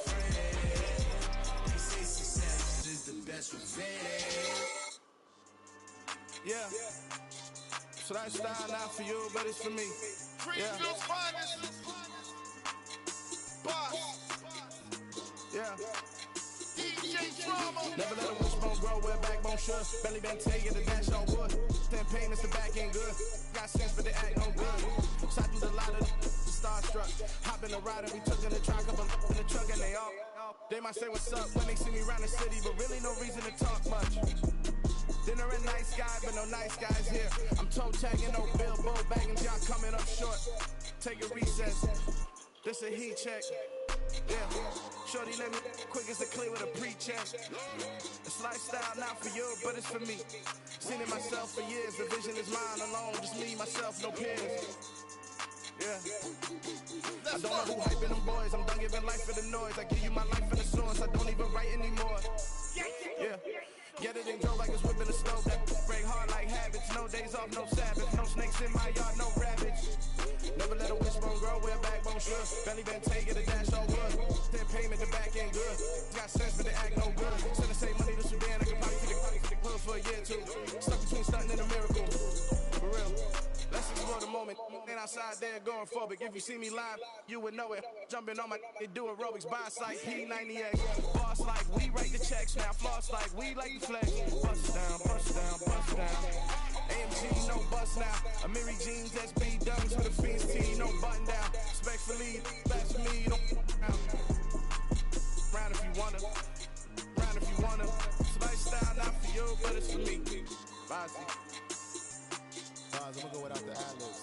friend. They say success is the best revenge. Yeah. So that style not for you, but it's for me. Yeah. Yeah. DJ Drama. Never let a wishbone grow where a backbone should. Belly been taking the dash on wood. Then payments the back ain't good. Got sense but they act no good. So I do the lot of starstruck. Hop in the rider, we took in the truck up in the truck and they all. They might say what's up when they see me around the city, but really no reason to talk much. Dinner and nice guy, but no nice guys here. I'm toe tagging, no billboard bagging, y'all coming up short. Take a recess. This a heat check. Yeah. Shorty let me quick as a clear with a pre-check. This lifestyle not for you, but it's for me. Seen it myself for years. The vision is mine alone. Just me, myself, no peers. Yeah. I don't know who hyping them boys. I'm done giving life for the noise. I give you my life for the source. I don't even write anymore. Yeah. Get it and go like it's whipping the stove. That break hard like habits. No days off, no Sabbath. No snakes in my yard, no rabbits. Never let a wishbone grow where a backbone should. Belly been taking the dash on wood. Then payment, the back ain't good. Got sense, but they act no good. Send the same money to Sudan. I can probably take the hood for a year or two. Stuck between stunting and a miracle. For real. Let's explore the moment. Ain't outside there going phobic. If you see me live, you would know it. Jumping on my they do aerobics by sight. P90X. Boss like we write the checks now. Floss like we like the flex. Bust down, bust down, bust down. AMG, no bust now. Amiri jeans, SB dunks with a Fiends tee, no button down. Respectfully, best for me, don't round if you wanna. Round if you wanna. This lifestyle not for you, but it's for me. Bozzy. I'm gonna go without the ad-libs.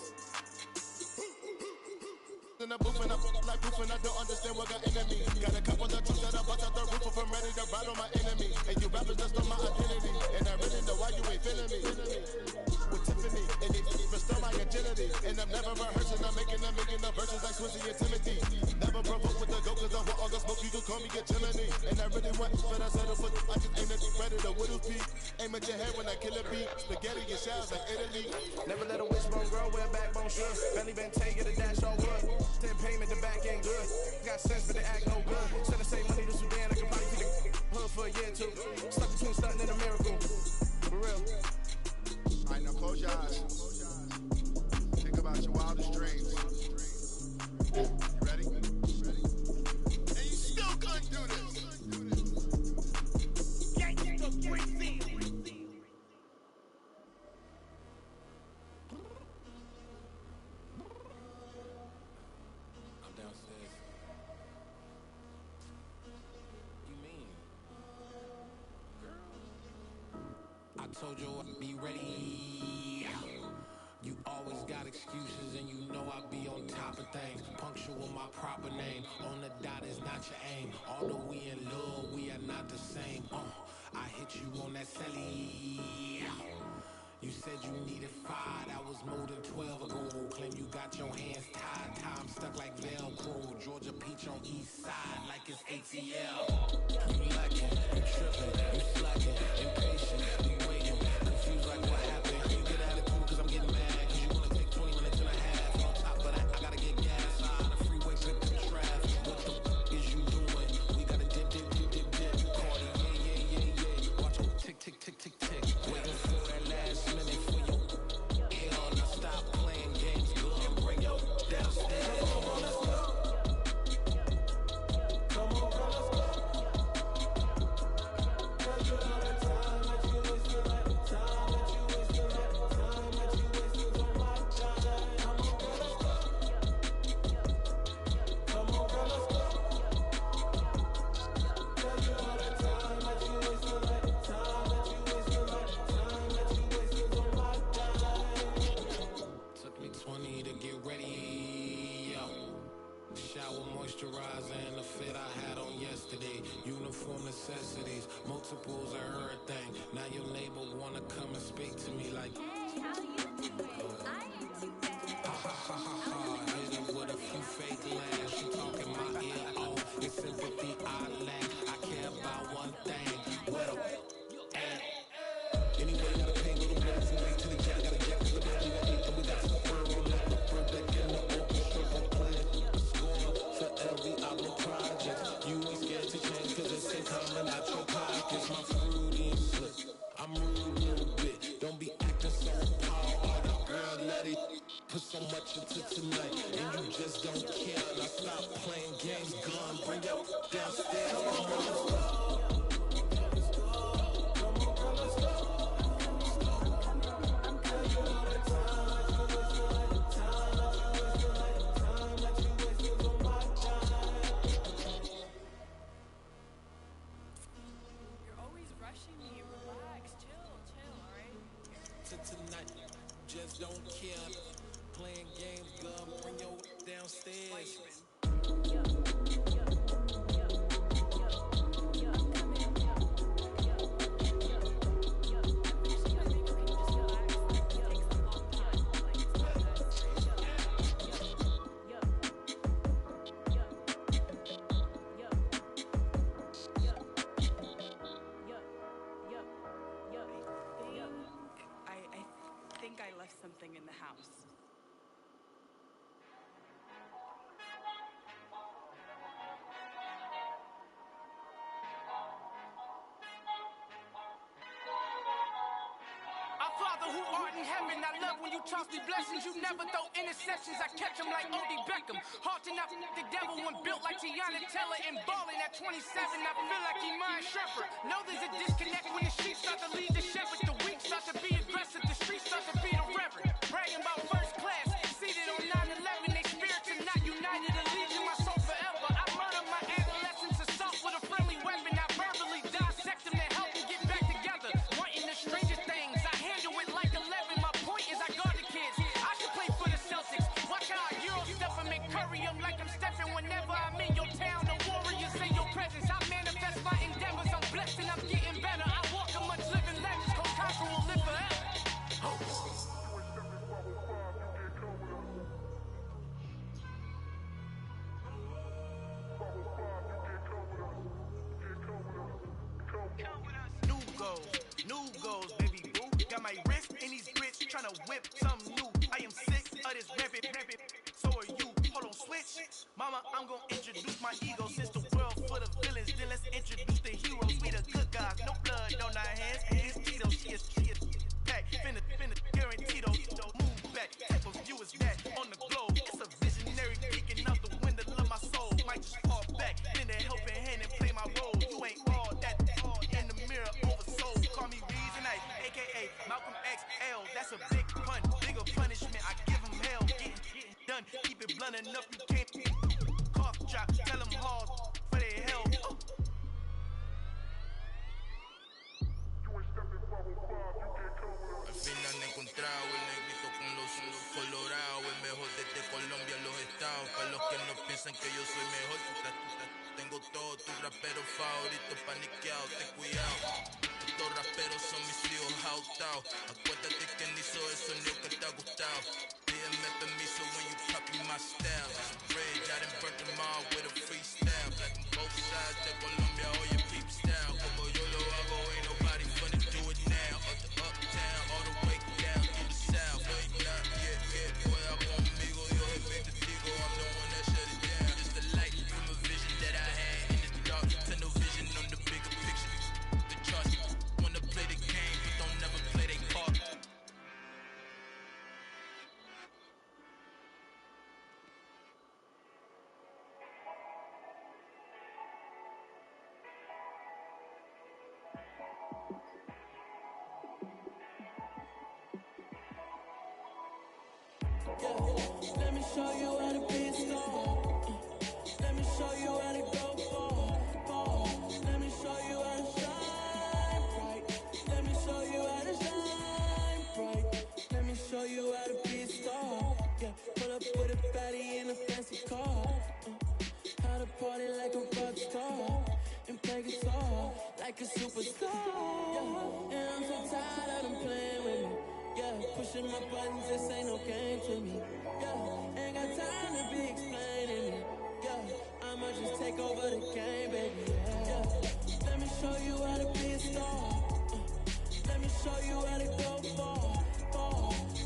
In the booth and I'm like proof and I don't understand what got enemy. Got a couple of troops that I bust out the roof if I'm ready to ride on my enemy. And you rappers just on my identity. And I really know why you ain't feeling me. With Tiffany, and they restore my agility. And I'm never rehearsing, I'm making the verses like Swizzy and Timothy. Never provoke with the go, cause I want all the smoke, you can call me get chillin'. And I really want, but I settle for, I just aim at the predator, Whittle Peak. Aim at your head when I kill a beat. Spaghetti and shells like Italy. Never let a wishbone grow where a backbone should. Belly been taking the dash on wood. Then payment, the back ain't good. Got sense, but they act no good. Send the same money to Sudan, I can probably take the hood for a year or two. Stuck between stunting and a miracle. For real. Alright, now close your eyes. Think about your wildest dreams. You ready? And you still couldn't do this. I'm downstairs. You mean? I told you I'd be ready. You always got excuses and you know I be on top of things. Punctual with my proper name. On the dot is not your aim. Although we in love, we are not the same. I hit you on that celly. You said you needed 5, that was more than 12 ago. Claim you got your hands tied, time stuck like Velcro. Georgia Peach on east side like it's ATL. You lacking, you tripping, you slacking, impatient, you waiting, confused like what happened. You get attitude cause I'm getting mad, cause you wanna take so power. Girl, nutty, put so much into tonight, and you just don't care. Now stop playing games, gun, bring your downstairs. Come on, girl, let's go. Come on, girl, let's go. Tonight, just don't care. Playing games, girl, bring your downstairs. I think I left something in the house. Our Father who art in heaven, I love when you toss me blessings. You never throw interceptions, I catch them like Odie Beckham. Hard enough, the devil when built like Tiana Taylor and balling at 27. I feel like Iman Shepherd. Know there's a disconnect when the sheep start to lead the shepherd. The weak start to be aggressive, the streets start to be the reverend. Bragging about first class, seated on 9/11. They spirits are not united, a legion, my soul forever. I murder my adolescence, assault with a friendly weapon. I verbally dissect them to help them get back together. Wanting the strangest things, I handle it like 11. My point is I guard the kids. I should play for the Celtics. Watch how I Euro step and make curry up like I'm stepping. Whenever I'm in your town, the warriors in your presence. I manifest my endeavors. I'm blessed and I'm getting better. I walk amongst living legends. Coach Conquer will live forever. New goals, baby boo. Got my wrist in these grits, tryna whip something new. I am sick of this rampant. So are you. Hold on, switch. Mama, I'm gonna introduce my ego. Since the world full of villains, then let's introduce the heroes. We the good guys, no blood on our hands. It's Tito, she is back. Finna, guaranteed. Move back. Type of view is that on the globe? It's a visionary peeking out the window of my soul. Might just fall back, lend a helping hand and play my role. You ain't all that. In the mirror, oversold. Call me Reason A, aka Malcolm XL. That's a big pun, bigger punishment. I give him hell. Getting done. Keep it blunt enough. You can't cough drop. Tell them hard for their hell. Al final he encontrado el negrito con los ojos colorados, el mejor desde Colombia a los estados. Para los que no piensan que yo soy mejor, tengo todos tus raperos favoritos paniqueados, ten cuidado. Estos raperos son mis hijos jautados. Acuérdate que ni hizo eso ni lo que te ha gustado. Pídeme permiso when you copy my style. Bridge, I done burnt them all with a freestyle. Black on both sides de Colombia, oye peep style. Como yo lo hago, ain't nobody finna do it now. Up to uptown, all the way down through the south. Ain't not yet, pueda conmigo, Dios es mi testigo. I'm the one that shut it down. Just the light from a vision that I had in the dark. Tunnel vision on the bigger picture. The trust, wanna play the game, but don't never play their part. Let me show you how to be a star. Let me show you how to go far. Let me show you how to shine bright. Let me show you how to shine bright. Let me show you how to be a star. Yeah, pull up with a baddie in a fancy car. How to party like a rock star and play guitar like a superstar. Yeah, and I'm so tired of them playing with me. Yeah, pushing my buttons, this ain't no game to me. Yeah, ain't got time to be explaining it. Yeah, I'ma just take over the game, baby. Yeah, let me show you how to be a star. Let me show you how to go far.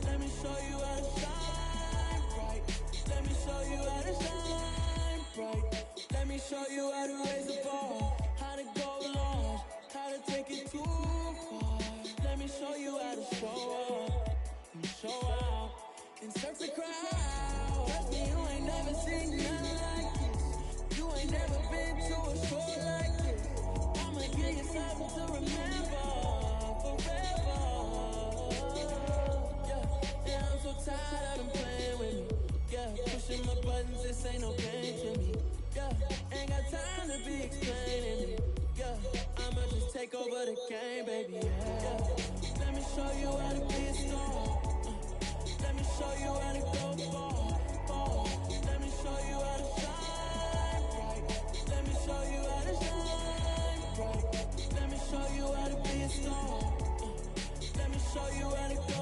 Let me show you how to shine bright. Let me show you how to shine bright. Let me show you how to raise the bar. How to go large, how to take it too far. Let me show you how to show up. never seen nothing like this. You ain't never been to a show like this. I'ma give you something to remember forever. Yeah, and I'm so tired of them playing with me. Yeah, pushing my buttons, this ain't no game to me. Yeah, ain't got time to be explaining me. Yeah, I'ma just take over the game, baby. Yeah, let me show you how to be a star. Let me show you how to go far. Let me show you how to shine bright. Let me show you how to shine bright. Let me show you how to be a star. Let me show you how to go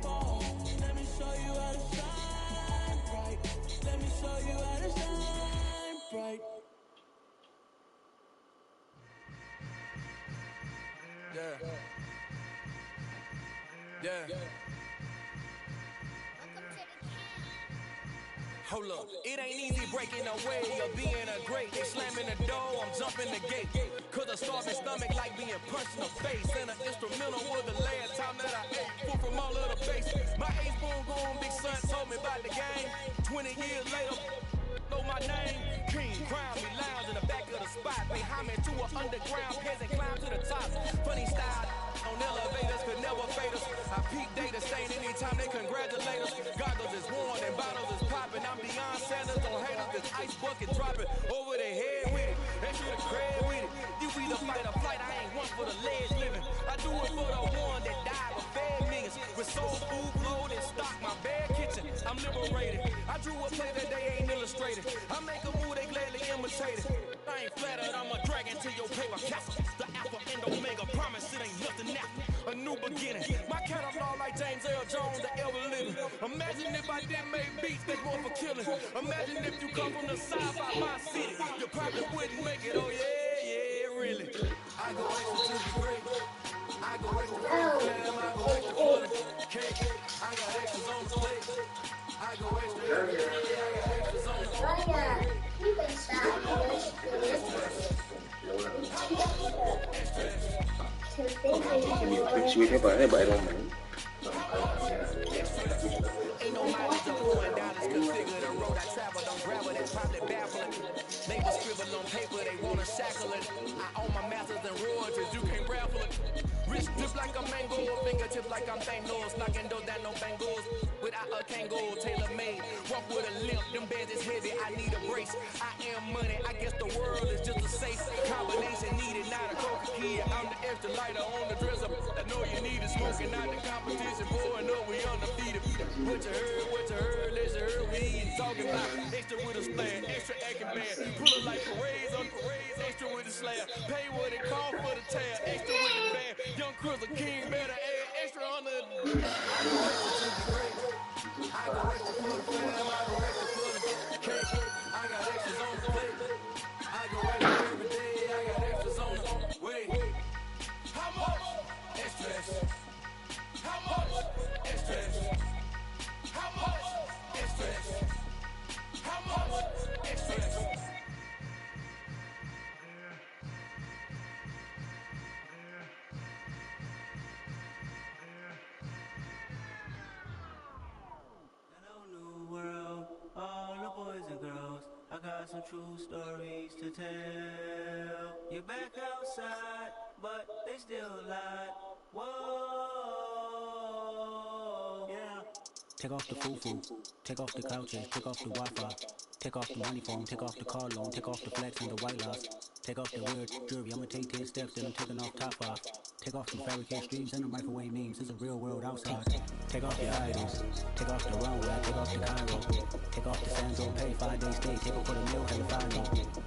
far. Let me show you how to shine bright. Let me show you how to shine bright. Yeah. Hold up, it ain't easy breaking away or being a great. They slamming the door, I'm jumping the gate. Cause a starving stomach like being punched in the face. And an instrumental was the last time that I ate food from all of the base. My ace boom boom, big son told me about the game. 20 years later, know my name. King, crown me, lounge in the back of the spot. Pay homage to an underground peasant, climb to the top. Funny style on elevators, could never fade us. I peak data stain anytime they congratulate us. Goggles is worn and bottles is popping. I'm beyond Sanders, don't hate us. This ice bucket dropping over the head with it. They shoot a crab with it. You either fight or flight, I ain't one for the ledge living. I do it for the one that died but fed millions. With soul food, load and stock, my bad kitchen. I'm liberated. I drew a play that they ain't illustrated. I make a move, they gladly imitate it. I ain't flattered, I'm a dragon to your paper castle. The alpha and omega, promise it ain't nothing after. A new beginning. My catalog like James L. Jones, the ever living. Imagine if I didn't make beats, they more for killing. Imagine if you come from the side by my city. You probably wouldn't make it, oh yeah, really. I go extra to be great. I go extra for the fam, I go extra for the cake. I got extras on the plate. I go extra every day, I got extras on the plate. You can stop. Sweet everybody don't mind. Ain't no mileage I'm going down, it's configured. The road I travel, don't gravel, that's probably baffling. Label scribble on paper, they wanna shackle it. I own my masters and royalties, you can't raffle it. Wrist grip like a mango, fingertips like I'm Thanos. Knocking doors down, no bangles. Without a Kango, tailor made. Walk with a limp, them bands is heavy, I need a brace. I am money, I guess the world is just a safe combination needed, not a coca key. I'm the extra lighter on the dresser. I know you need it, smoking out the competition, pouring up, we undefeated. What you heard, let's hear we ain't talking about. Extra with a slam, extra acting bad. Pull it like parades on parades, extra with a slab. Pay what it cost for the tab, extra with the band. Young Cruiser King, better add extra on the. I go extra to be great. I go extra for the fam, I go extra for the cake. I got extras on the plate. I go extra every day, I got extras on the way. How much? Extra. How much? Extra. How much? Extra. How much? Extra. All the boys and girls, I got some true stories to tell. You're back outside, but they still lied. Whoa, yeah. Take off the foo-foo, take off the couches, take off the Wi-Fi. Take off the money phone, take off the car loan, take off the flex and the white loss. Take off the weird jewelry, I'ma take 10 steps, then I'm taking off top off. Take off the fabricate streams and the microwave memes, it's a real world outside. Take off your idols, take off the runway, take off the Cairo. Take off the Sandro, pay 5 days stay, take off for the meal, hell if I know.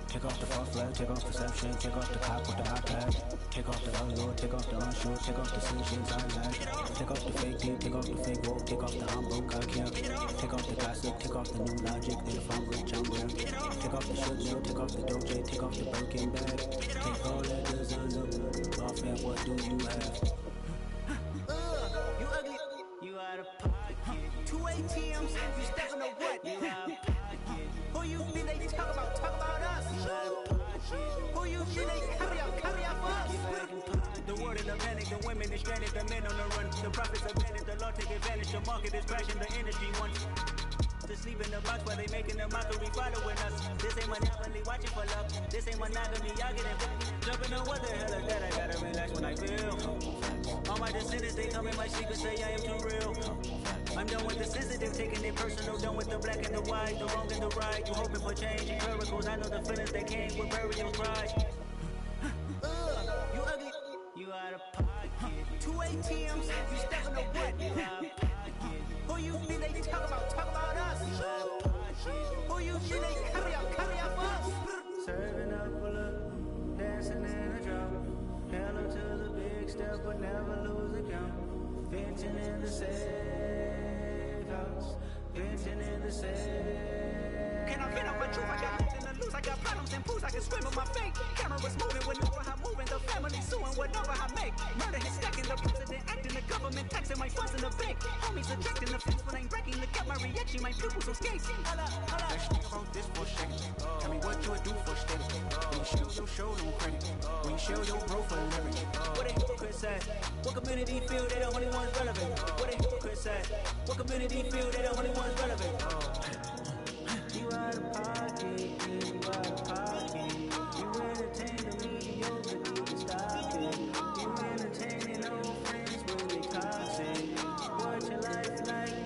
Take off the fuck flag, take off the deception, take off the cop with the iPad. Take off the allure, take off the unsure, take off the solutions I lack. Take off the fake deep, take off the fake woke, take off the I'm broke, I can't. Take off the gossip, take off the new logic, then if I'm rich, I'm rare. Take off the shit mill, take off the doje, take off the Birkin bag. Take all that designer, off and what do you have? You ugly, you out of pocket. 2 ATMs, you stepping on what? You out of pocket. Who you think they talk about? Talk about us. You out of pocket. Who you think they carry out for us? The world in a panic, the women is stranded, the men on the run. The profits are banded, the law take advantage, the market is crashing, the industry wants. to sleep in the box while they making a mockery following us. This ain't monopoly, watching for love. This ain't monogamy, y'all getting jumping on what the hell is that? I gotta relax when I feel. All my descendants, they come in my sleep and say I am too real. I'm done with the sensitive, taking it personal. Done with the black and the white, the wrong and the right. You hoping for change and miracles. I know the feelings that came with burial cries. You ugly, you out of pocket. 2 ATMs, you step in the wood. You out of pocket. Who you think they talk about us? You out of pocket. Who you think they carry out for us? Serving up a look, dancing in a drop. Hello to the big step, but never lose a count. Venting in the safe house. Venting in the safe. Can I vent out my truth? I got nothing to lose. I got problems and pools. I can swim with my fate. Cameras moving whenever I'm moving. The family suing whatever I make. Murder is stacking. The president acting. The government taxing my funds in the bank. Homies ejecting the fence when I'm breaking. Look at my reaction. My pupils will skate. Hold up. Let's think about this for a second. Tell me what you would do for steady. When you show your show, no credit. When you show your bro for living. What a hypocrite said. What community feel they the only ones relevant? What a hypocrite said. What community feel they the only ones relevant? You out of pocket, you out of pocket. You entertain the mediocre, need to stop it. You entertaining old friends when they toxic. What your life like?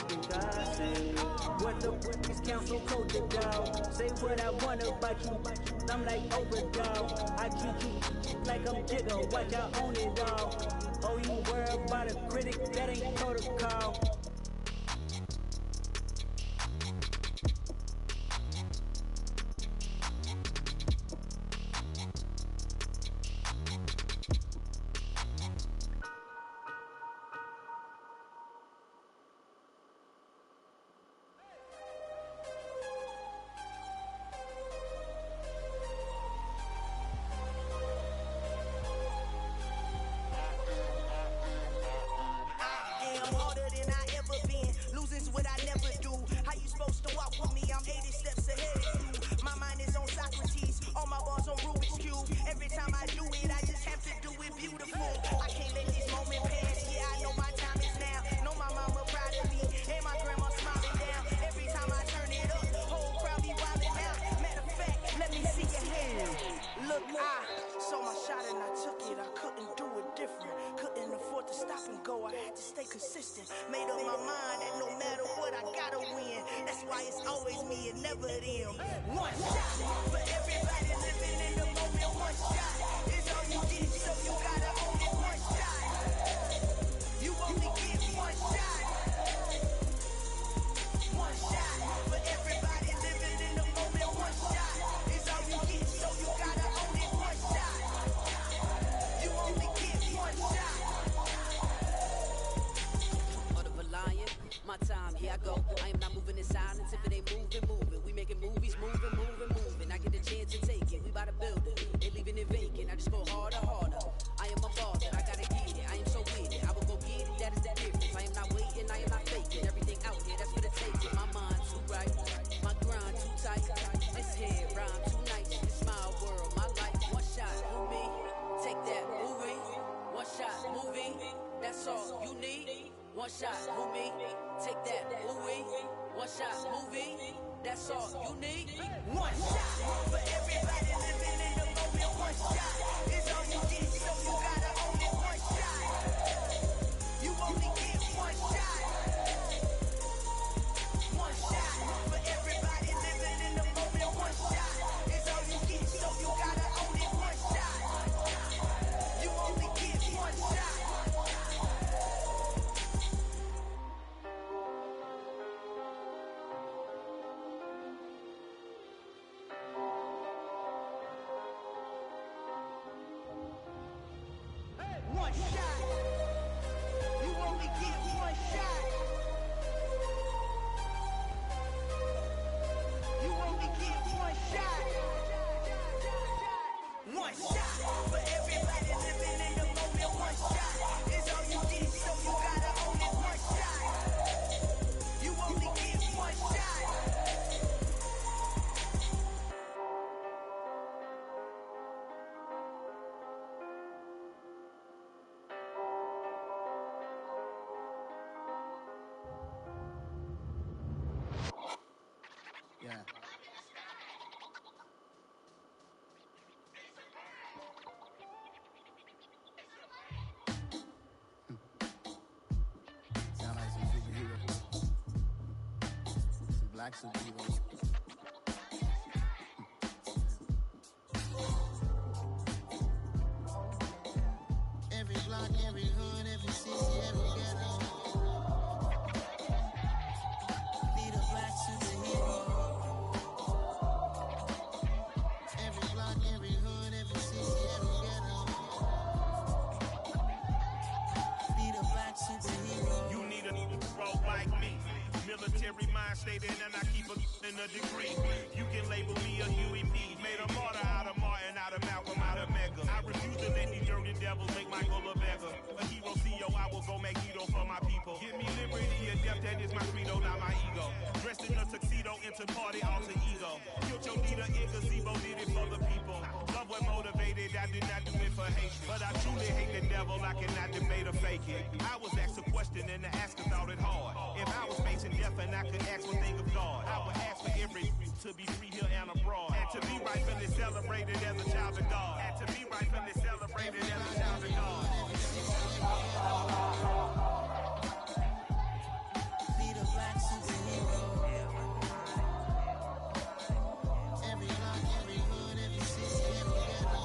You gossip. What the British Council code the dog? Say what I want about you. I'm like overdog. I treat you like I'm Jigga. Watch I own it all. Oh, you worry about a critic? That ain't protocol. black superheroes. Every block, every hood, every city, every ghetto. Need a black superhero. Every block, every hood, every city, every ghetto. Need a black superhero. You need a pro like me. Military mind stated, and I keep in a degree. You can label me a UEP. Made a martyr out of Martin, out of Malcolm, out of Mega. I refuse to let these dirty devils make Michael a beggar. A hero CEO, I will go Magneto for my people. Give me liberty and death, that is my credo, not my ego. Dressed in a tuxedo, into party, alter ego. Killed your leader in gazebo, did it for the people. Love what motivated, I did not do it for hate. But I truly hate the devil, I cannot debate or fake it. I was asked a question and the asker thought it hard. If I was facing death and I could ask one thing of God, I would ask for every to be free here and abroad. And to be rightfully celebrated as a child of God. And to be rightfully celebrated as a child of God. Need a black superhero. Every block, every hood, every city, every ghetto.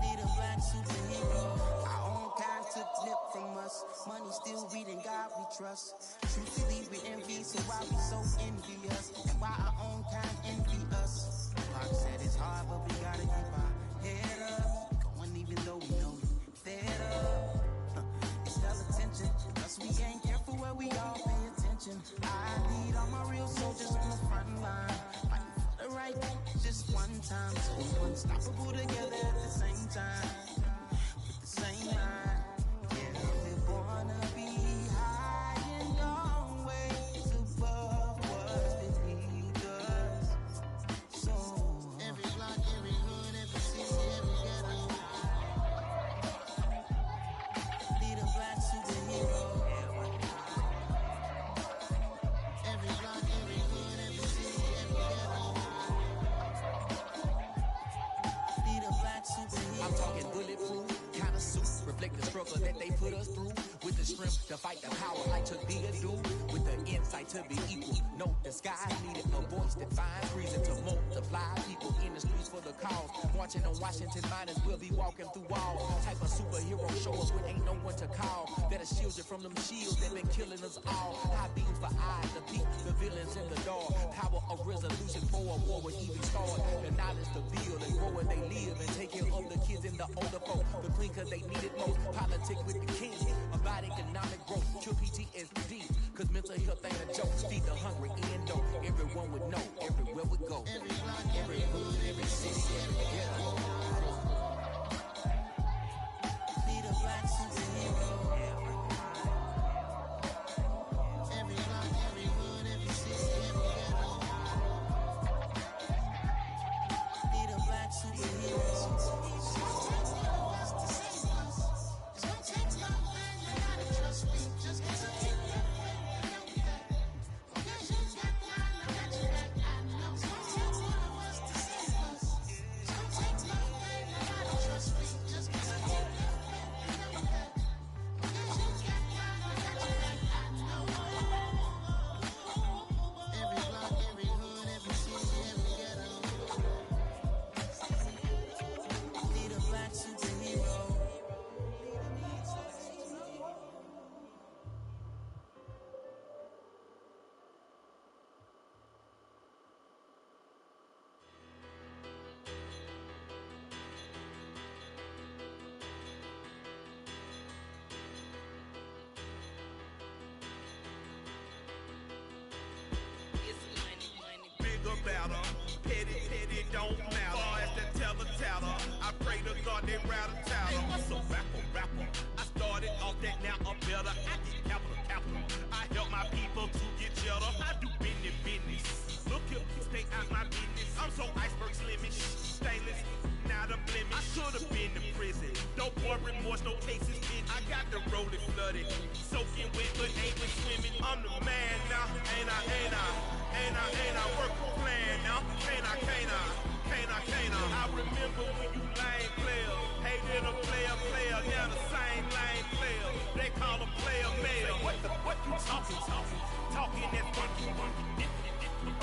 Need a black superhero. Our own kind took nip from us. Money still reading God we trust. Truthfully we envy, so why we so envious? And why our own kind envy us? Pac said it's hard, but we gotta keep our head up. Going even though we know we fed up. It's hell attention, cause we ain't careful where we all pay attention. I need all my real soldiers on the front line, fighting for the right just one time. So we're unstoppable together at the same time, with the same mind. Yeah, we wanna be high and always above what's beneath us. So Every block, every hood, every city, every ghetto. Need a black superhero. Every block, every hood, every city, every ghetto. Need a black superhero. I'm talking bulletproof, kind of suit, reflect the struggle that they put us through. With the strength to fight the power like to be a dude. With the insight to be equal, no disguise needed. A voice that finds reason to multiply. People in the streets for the cause. Marching on Washington miners will be walking through walls. Type of superhero show us when ain't no one to call. That'll shield you from them shields that been killing us all. High beams for eyes to peep the villains in the dark. Power of resolution for a war with even start. The knowledge to build and grow where they live and take care of the kids and the older folk. The clean cause they need it most. Politic with the king. About economic growth. Cure PTSD. Cause mental health ain't a joke. Feed the hungry and dope. Everyone would know. Everywhere we go. Every block, every hood, every city, every ghetto. Need a black superhero. Every block, every hood, every city, every ghetto. Need a black superhero. Battle. Petty don't matter. As the teller, I pray to God they rattle tattle. Hey, what's a rapper? I started off that, now I'm better. I get capital. I help my people to get cheddar. I do business. Look here, stay out my business. I'm so iceberg slimmish, stainless, not a blemish. I should have been in prison. No more remorse, no cases in. I got the road flooded, soaking wet, but ain't been swimming. I'm the man now, ain't I work a plan now, can't I? I remember when you lame player, hated a player, now the same lame player. They call a player mayor. What you talking?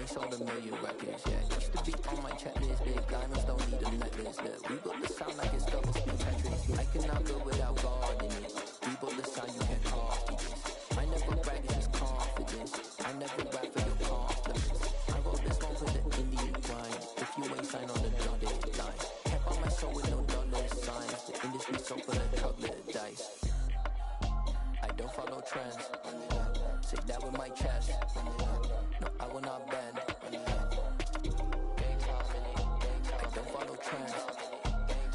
They sold 1 million records, yeah. Used to be on my checklist, big diamonds don't need a necklace. Look, we built the sound like it's double speed Tetris. I cannot build without God in it. We built the sound you can't copy this. I never brag, it's just confidence. I never rap for your compliments. I wrote this one for the Indian grind. If you ain't signed on the dotted line, kept on my soul with no dollar signs. The industry so full of chocolate dice. I don't follow trends. Say that with my chest. No, I will not bend. I don't follow trends.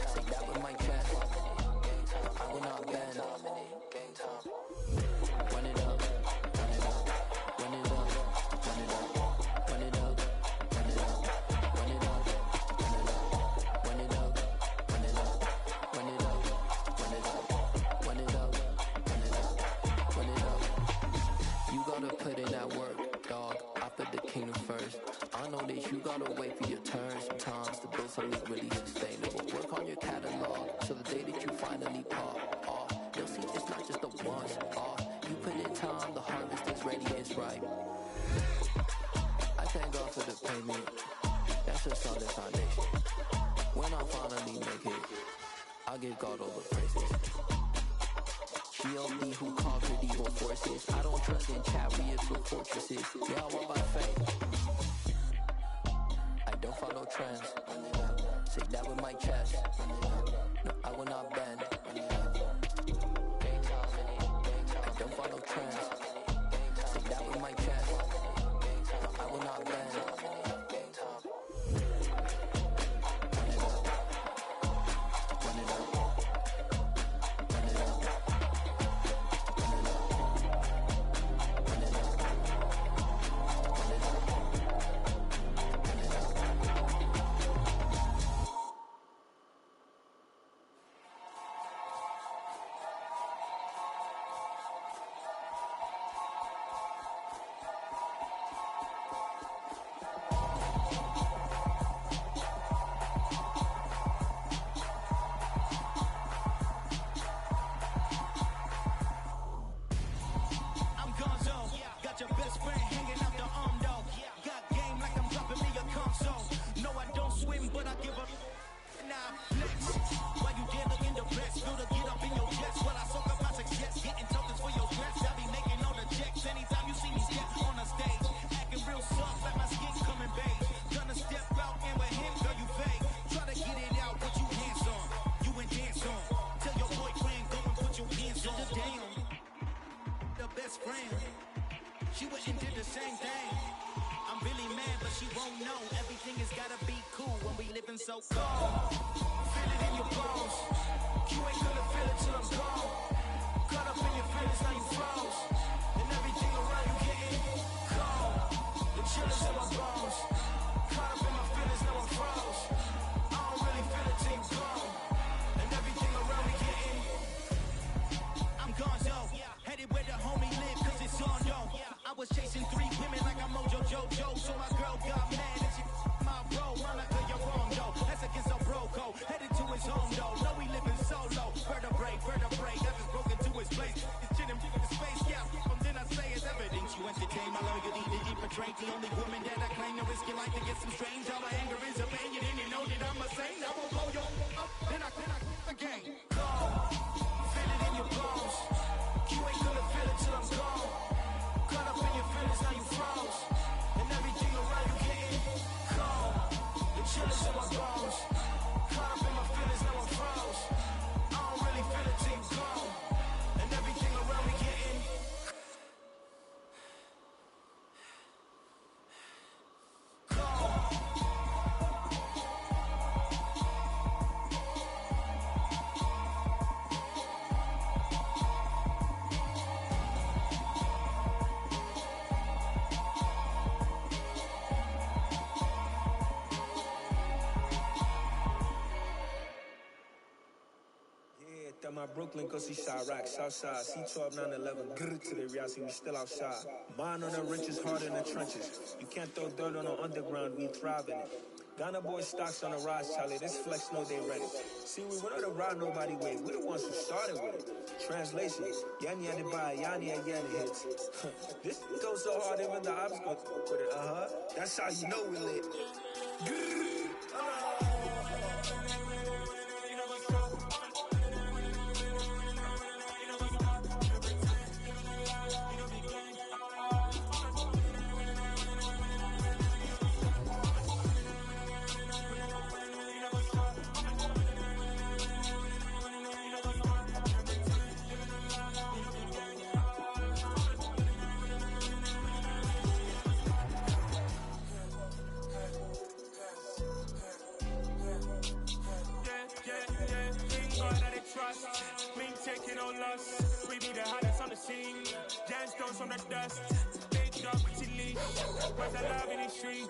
Say that with my chest. No, I will not bend. Run it up, run it up, run it up, run it up, run it up, run it up, run it up, run it up, run it up, run it up, run it up, run it up, run it up, run it up, run it up. You gotta put in that work, dog. I put the kingdom first. I know that you gotta wait for your turn sometimes to build something really sustainable. Work on your catalog so the day that you finally pop off, you'll see it's not just a once off. You put in time, the harvest is ready, it's ripe. I thank God for the payment. That's just solid foundation. When I finally make it, I'll give God all the praises. G.O.D. who conquered evil forces. I don't trust in chariots or fortresses. Yeah, I walk by faith. I don't follow trends. Say that with my chest. No, I will not bend. I don't follow trends. Say that with my chest. No, I will not bend. Run it up. Run it up. Run it up. I'm Gonzo. Got your best friend hanging out the arm though. Got game like I'm dropping me a console. No, I don't swim, but I give up. Nah, flex. Why you dare look in the best? Feel to get up in your chest. While I soak up my success, getting tokens for your dress. I be making all the checks anytime you see me step on the stage. Acting real soft like my skin coming beige. Gonna step out and with him, girl, you fake. Try to get it out, but you hands on. You and dance on. Tell your boyfriend, go and put your hands on. Damn. The best friend. She wouldn't do the same thing. I'm really mad, but she won't know. Everything has gotta be cool when we living so cold. Feel it in your bones. You ain't gonna feel it till I'm gone. Caught up in your feelings, now you froze. And everything around you getting cold. The chillers in my bones. Caught up in my feelings, now I'm froze. I don't really feel it till you gone. And everything around me getting. I'm Gonzo. Headed where the homie live, cause it's on yo. I was chasing 3 women like I'm Mojo Jojo. So my girl got mad and she my bro. Monica, you're wrong, yo. That's against our bro code. Headed to his home, though. No, we living solo. Vertebrae. I just broke into his place. It's chillin' in the space, yeah. From then I say it's evidence. You entertain my love, you need to deep portray. The only woman that I claim to risk your life to get some strange. All my anger is a pain. You didn't know that I'm a saint. I won't blow your up. Then I again. Go. Feel it in your bones. You ain't gonna feel it till I'm gone. Caught up in your feelings, now you froze. And everything around you getting cold. The chillers in my bones. Caught up in my feelings, now I'm froze. I don't really feel it till you gone. And everything around me getting At my Brooklyn, cause he Chirac, Southside, C12, 911, grrr to the reality, we still outside. Mine on the riches, hard in the trenches. You can't throw dirt on the underground, we thrive in it. Ghana boy stocks on the rise, Charlie. This flex know they ready. See, we went on the ride nobody way. We the ones who started with it. Translation, Yanni had to buy, Yanni had Yanni hits. This goes so hard, even the ops go with it. That's how you know we lit. Taking no loss, we be the hottest on the scene. Gemstones from the dust, big dog with your leash. Where's the love in the streets?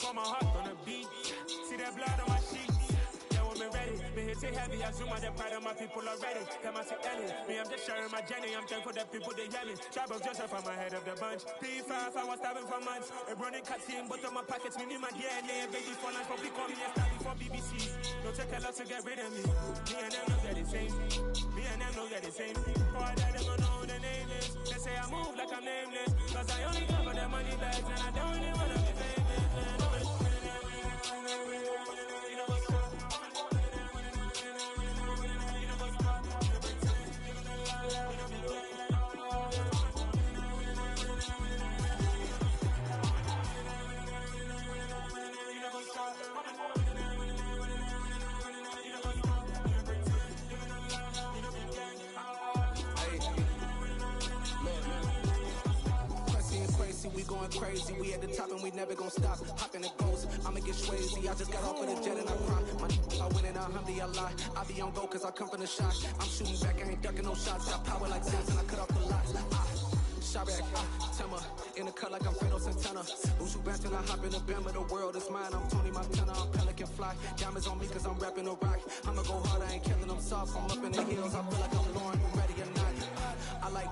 Put my heart on the beat. See that blood on my sheets. Yeah, we've been ready. Been hit it heavy. I zoom out the pride of my people already. Them I say Ellie. Me, I'm just sharing my journey. I'm thankful that people they hear me. Trouble Joseph, I'm ahead of the bunch. P5, I was starving for months. A running cutscene, but on my pockets, me need my DNA. Baby for lunch, probably call me a star before BBC. Don't take a lot to get rid of me. Me and them know that the same. Me and them know that the same. Boy, that them don't know who the name is. They say I move like I'm nameless. Cause I only cover the money bags and I don't really wanna be famous. We going crazy, we at the top and we never gonna stop. Hopping the ghost, I'ma get swayzy. I just got off of the jet and I cry. I win in alhamdulillah. I be on go cause I come from the shot. I'm shooting back, I ain't ducking no shots. Got power like Samson, I cut off the lots. Shabak, Timmer, in the cut like I'm Fredo Santana. Ushu Banton, I hop in the band, but the world is mine. I'm Tony Montana, I'm Pelican Fly. Diamonds on me cause I'm rapping a rock. I'ma go hard, I ain't killing them soft. I'm up in the hills, I feel like I'm Lauren, you ready or not. I like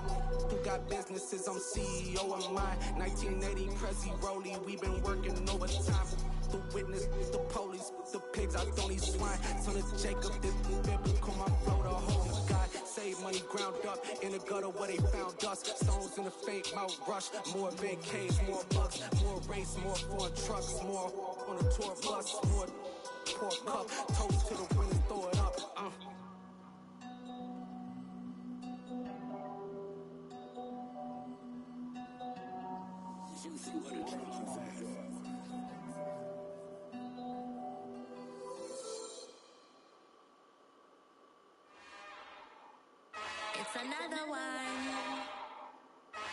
who got businesses, I'm CEO of mine. 1980, Prezi Rolly, we been working overtime. The witness, the police, the pigs, I don't eat swine. Son of Jacob, this biblical, my flow, the holy God. Save money ground up in the gutter where they found us. Stones in the fake mouth rush. More vacays, more bucks, more race, more foreign trucks, more on a tour bus, more pork cup. Toast to the winners, throw it up. It's another one.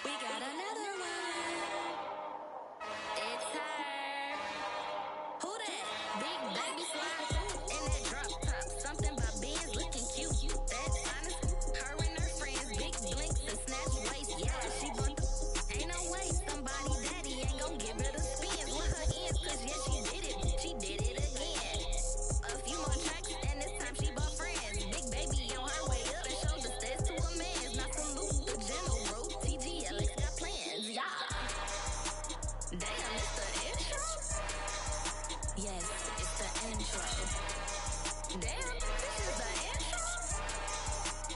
We got another one. It's her. Who that? Big baby slime in that drop top. Something by Benz looking cute. That's honest. Her and her friends, big blinks and snatch waist. Yeah, she bought the. Ain't no way somebody daddy ain't gon' give her the spins with her ends. Cause yeah, she did it. She did it again. A few more tracks and this time she bought friends. Big baby on her way up and showed the stairs to a man's. Not salute the general. TGLX got plans. Yeah. Damn, it's the intro? Yes, it's the intro. Damn, this is the intro?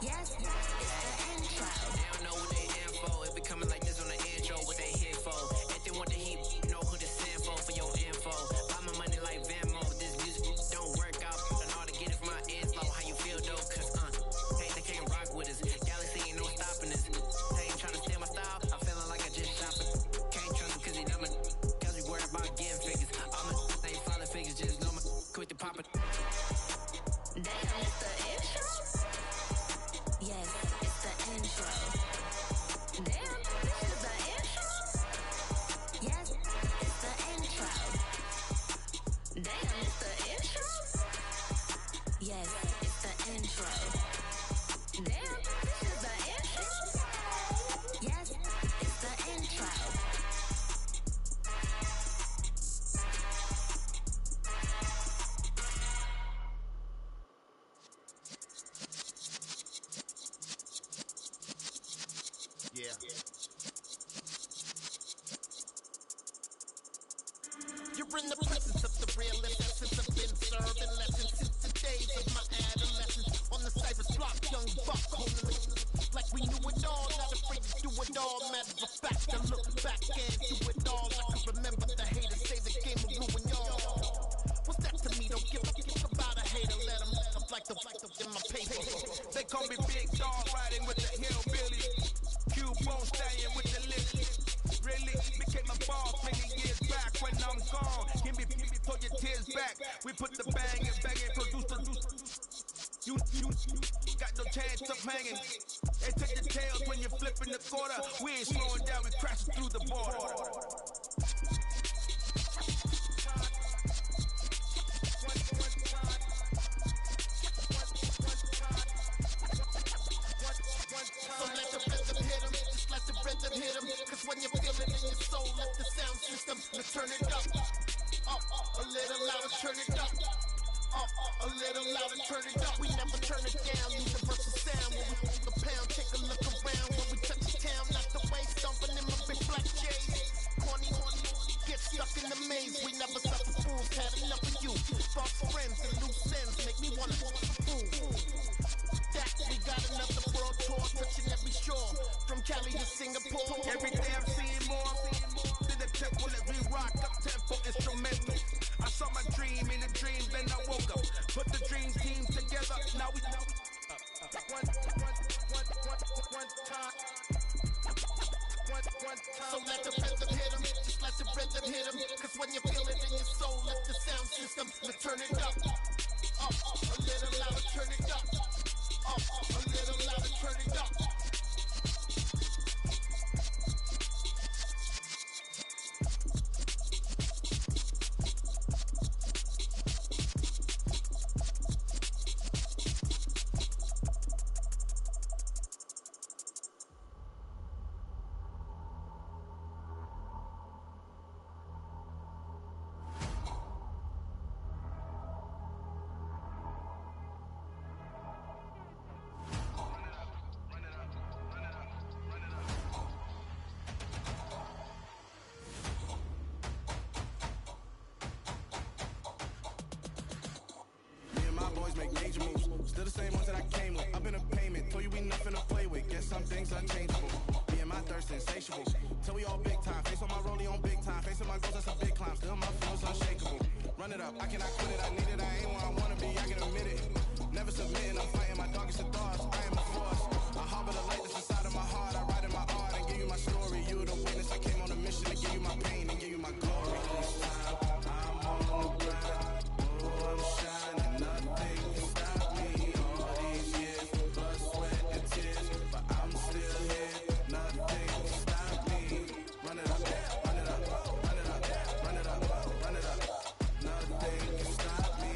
Yes, it's the intro. They don't know what they in for. If we coming like this on the intro, what they here for? If they want the heat, you know who to send for your info. Buy my money like Venmo. This music don't work out. I know how to get it from my inflow. How you feel though? Cause hey, they can't rock with us. Galaxy ain't no stopping us. They ain't trying to steal my style. I'm feeling like I just shop it. Can't trust them cause they dumb. Cause we worried about getting figures. All my ain't falling figures. Just know my quick to pop it. Damn, it's the intro? Yes, it's the intro. Damn, this is the intro? Yes, it's the intro. Damn, it's the intro? Yes, it's the intro. Damn, this is the intro? Yes, it's the intro. They call me Big Dog, riding with the hillbilly. Cubone stallion with the lips. Really became a boss many years back. When I'm gone, give me pull your tears back. We put the bang and produce the. You got no chance of hanging. They take the tails when you're flipping the quarter. We ain't slowing down, we crashing through the border. So let the rhythm hit 'em, just let the rhythm hit 'em. Cause when you feel it in your soul, let the sound system, let's turn it up. Up, a little louder, turn it up. Up, a little louder, turn it up. We never turn it down, universal sound. When we pull the pound, take a look around. When we touch the town, not the way, stomping in my big black J's. Corny, get stuck in the maze. We never suffer fools, had enough of you. False friends and loose ends make me wanna fool. That we got another world tour, touching every shore, from Cali to Singapore. Every day I'm seeing more than the temple that we rock up tempo instrumental. I saw my dream in a dream, then I woke up. Put the dream team together, now we one time. So let the rhythm hit 'em, just let the rhythm hit 'em. Cause when you feel it in your soul, let the sound system, let's turn it up. Up, a little louder, turn it up. Up, a little louder, turn it up. Make major moves, still the same ones that I came with. Up in a payment, told you we nothing to play with. Guess some things unchangeable. Me and my thirst insatiable. Till we all big time. Face on my rollie on big time. Facing my goals, that's a big climb. Still my feels unshakable. Run it up, I cannot quit it. I need it, I ain't where I wanna be. I can admit it. Never submitting, I'm fighting my darkest of thoughts. I am a force. I harbor the light that's inside of my heart. I write in my art and give you my story. You the witness. I came on a mission to give you my pain and give you my glory. This time, I'm on the ground. Oh, I'm shining. Nothing can stop me. All these years, blood, sweat, and tears, but I'm still here. Nothing can stop me. Run it up, run it up, run it up, run it up, run it up. Nothing can stop me.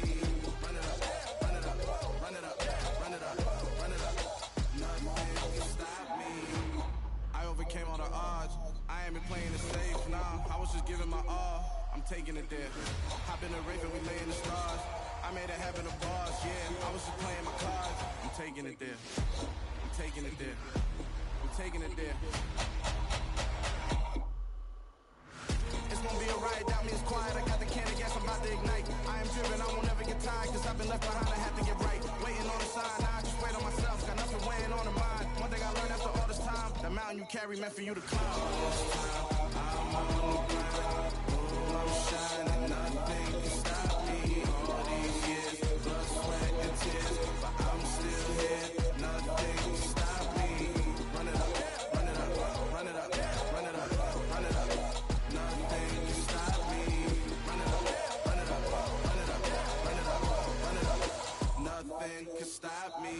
Run it up, run it up, run it up, run it up, run it up. Nothing can stop me. I overcame all the odds. I ain't been playing it safe, nah. I was just giving my all. I'm taking it there. Hop in the rave and we lay in the stars. I made it happen to bars, yeah. I was just playing my cards. I'm taking it there. I'm taking it there. I'm taking it there. It's gonna be a riot, doubt me, it's quiet. I got the can of gas, I'm about to ignite. I am driven, I won't never get tired. Cause I've been left behind, I have to get right. Waiting on the sign, now I just wait on myself. Got nothing weighing on the mind. One thing I learned after all this time, the mountain you carry meant for you to climb. I'm on the ground, oh, I'm shining. Nothing can stop me. All these years, blood, sweat, and tears, but I'm still here. Nothing can stop me. Run it up, run it up, run it up, run it up, run it up. Nothing can stop me. Run it up, run it up, run it up, run it up, run it up. Nothing can stop me.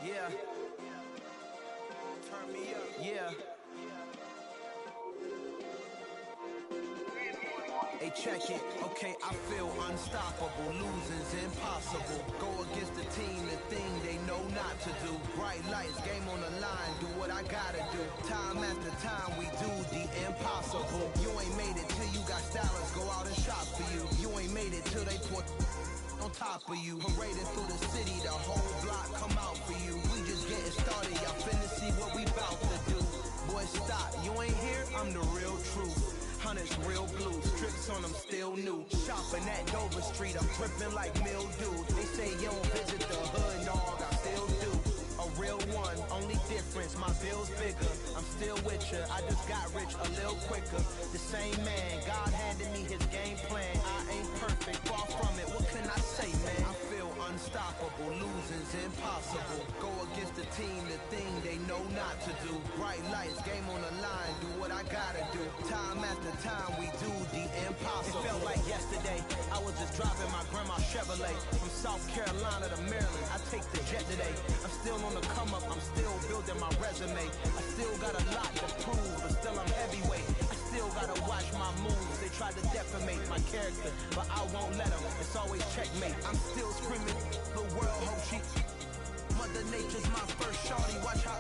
Yeah. Turn me up. Yeah. Hey, check it. Okay, I feel unstoppable. Losing's impossible. Go against the team, the thing they know not to do. Bright lights, game on the line. Do what I gotta do. Time after time, we do the impossible. You ain't made it till you got stylists go out and shop for you. You ain't made it till they put on top of you. Parading through the city, the whole block come out for you. We just getting started, y'all finna see what we bout to do. Boy, stop, you ain't here, I'm the real truth. Hunters real blue, strips on them still new. Shopping at Dover Street, I'm dripping like mildew. They say you don't visit the hood, dog, I still do. A real one, only difference, my bill's bigger. I'm still with ya, I just got rich a little quicker. The same man, God handed me his game plan. I ain't perfect, far from it, what can I say, man? I feel unstoppable, losing's impossible. Go against the team, the thing they know not to do. Bright lights, game on the line, do what I gotta do. Time after time, we do the impossible. It felt like yesterday, I was just driving my grandma's Chevrolet. From South Carolina to Maryland, I take the jet today. I'm still on the come up, I'm still building my resume. I still got a lot to prove, but still I'm heavyweight. I still gotta watch my moves. They tried to defamate my character, but I won't let them. It's always checkmate. I'm still screaming, the world hope she. Mother Nature's my first shorty. Watch how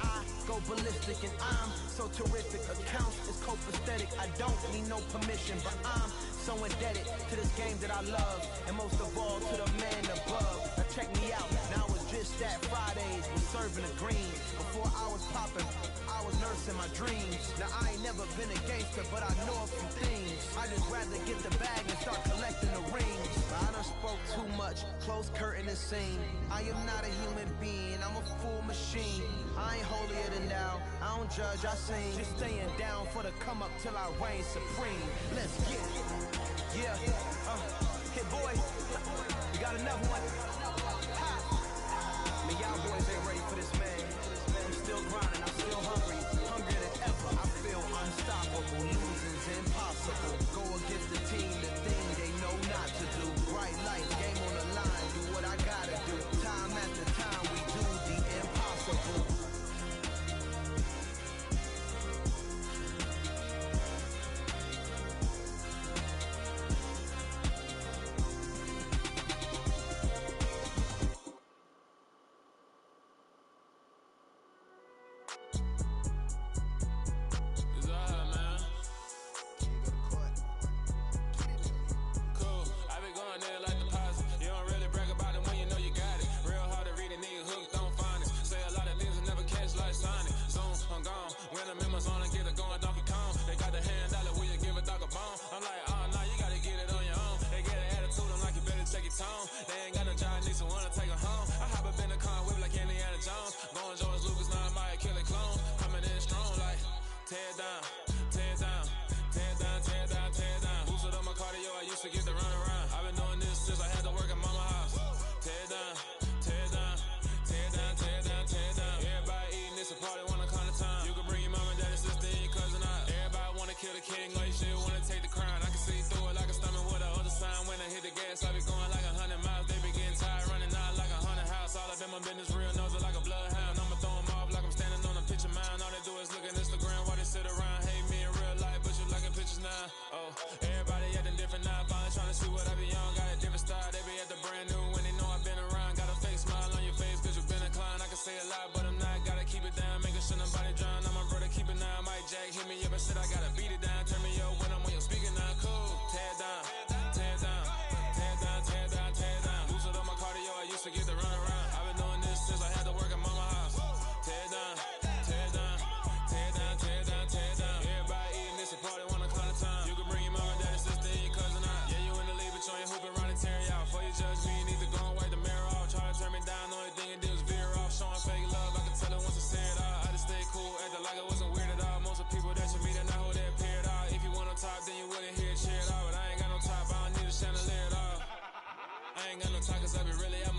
I go ballistic, and I'm so terrific. Accounts is copacetic. I don't need no permission, but I'm so indebted to this game that I love, and most of all to the man above. Now check me out. Now it's just that Fridays was serving the greens. Before I was popping, I was nursing my dreams. Now I ain't never been a gangster, but I know a few things. I just rather get the bag and start collecting the rings. I done spoke too much, close curtain and scene. I am not a human being, I'm a full machine. I ain't holier than thou, I don't judge, I sing. Just staying down for the come up till I reign supreme. Let's get it. Yeah, hit boy, we got another one. Ha. I mean, y'all boys ain't ready for this, man. I'm still grinding, I'm still hungry, hungrier than ever. I feel unstoppable, losing's impossible. Go against the team, the thing they know not to do. Bright lights, game on the line, do what I gotta do. Time after time, we do the impossible. They ain't got no job, need someone to take her home. I hop up in the car, whip like Indiana Jones. Going George Lucas, now I might kill a clone. Coming in strong like tear down, tear down, tear down, tear down, tear down. Boosted up my cardio, I used to get to run around. I've been doing this since I had to work at mama house. Tear down, tear down, tear down, tear down, tear down. Everybody eating, it's a party, one kind of time. You can bring your mom and daddy, sister, and your cousin out. Everybody wanna kill the king, like shit, wanna take the crown. I can see through it like a stomach with the other sign. When I hit the gas, I be going like 100 miles. They be getting tired, running out like 100 house. All up in my business, real nose like a bloodhound. I'ma throw them off like I'm standing on a picture mound. All they do is look at Instagram while they sit around. Hate me in real life, but you liking pictures now. Oh, everybody acting different now. Finally trying to see what I be on. Got a different style, they be at the brand new when they know I've been around. Got a fake smile on your face cause you been inclined. I can say a lot, but I'm not. Gotta keep it down, making sure nobody drown. I'm my brother, keep it now. Mike Jack hit me up and said I gotta beat it down. Turn me up when I'm on your speaker now. Cool, tear down, tear down, tear down, tear down, tear down. Boosted up my cardio, I used to get to run around. I've been doing this since I had to work at mama house. Tear down, tear down, tear down, tear down, tear down. Everybody eating, it's a party, one kind of time. You can bring your mom and daddy, sister, and your cousin out. Yeah, you in the league, but you ain't hooping around and tearing out. Before you judge me, you need to go and wipe the mirror off. Try to turn me down, the only thing it did was veer off. Showing fake love, I can tell it once I say it all. I just stay cool, acting like I wasn't weird at all. Most of the people that you meet, they're not who they appear at all. If you want on top, then you wouldn't hear it cheer at all. But I ain't got no top, I don't need a chandelier at all. I ain't got no top, cause I be really out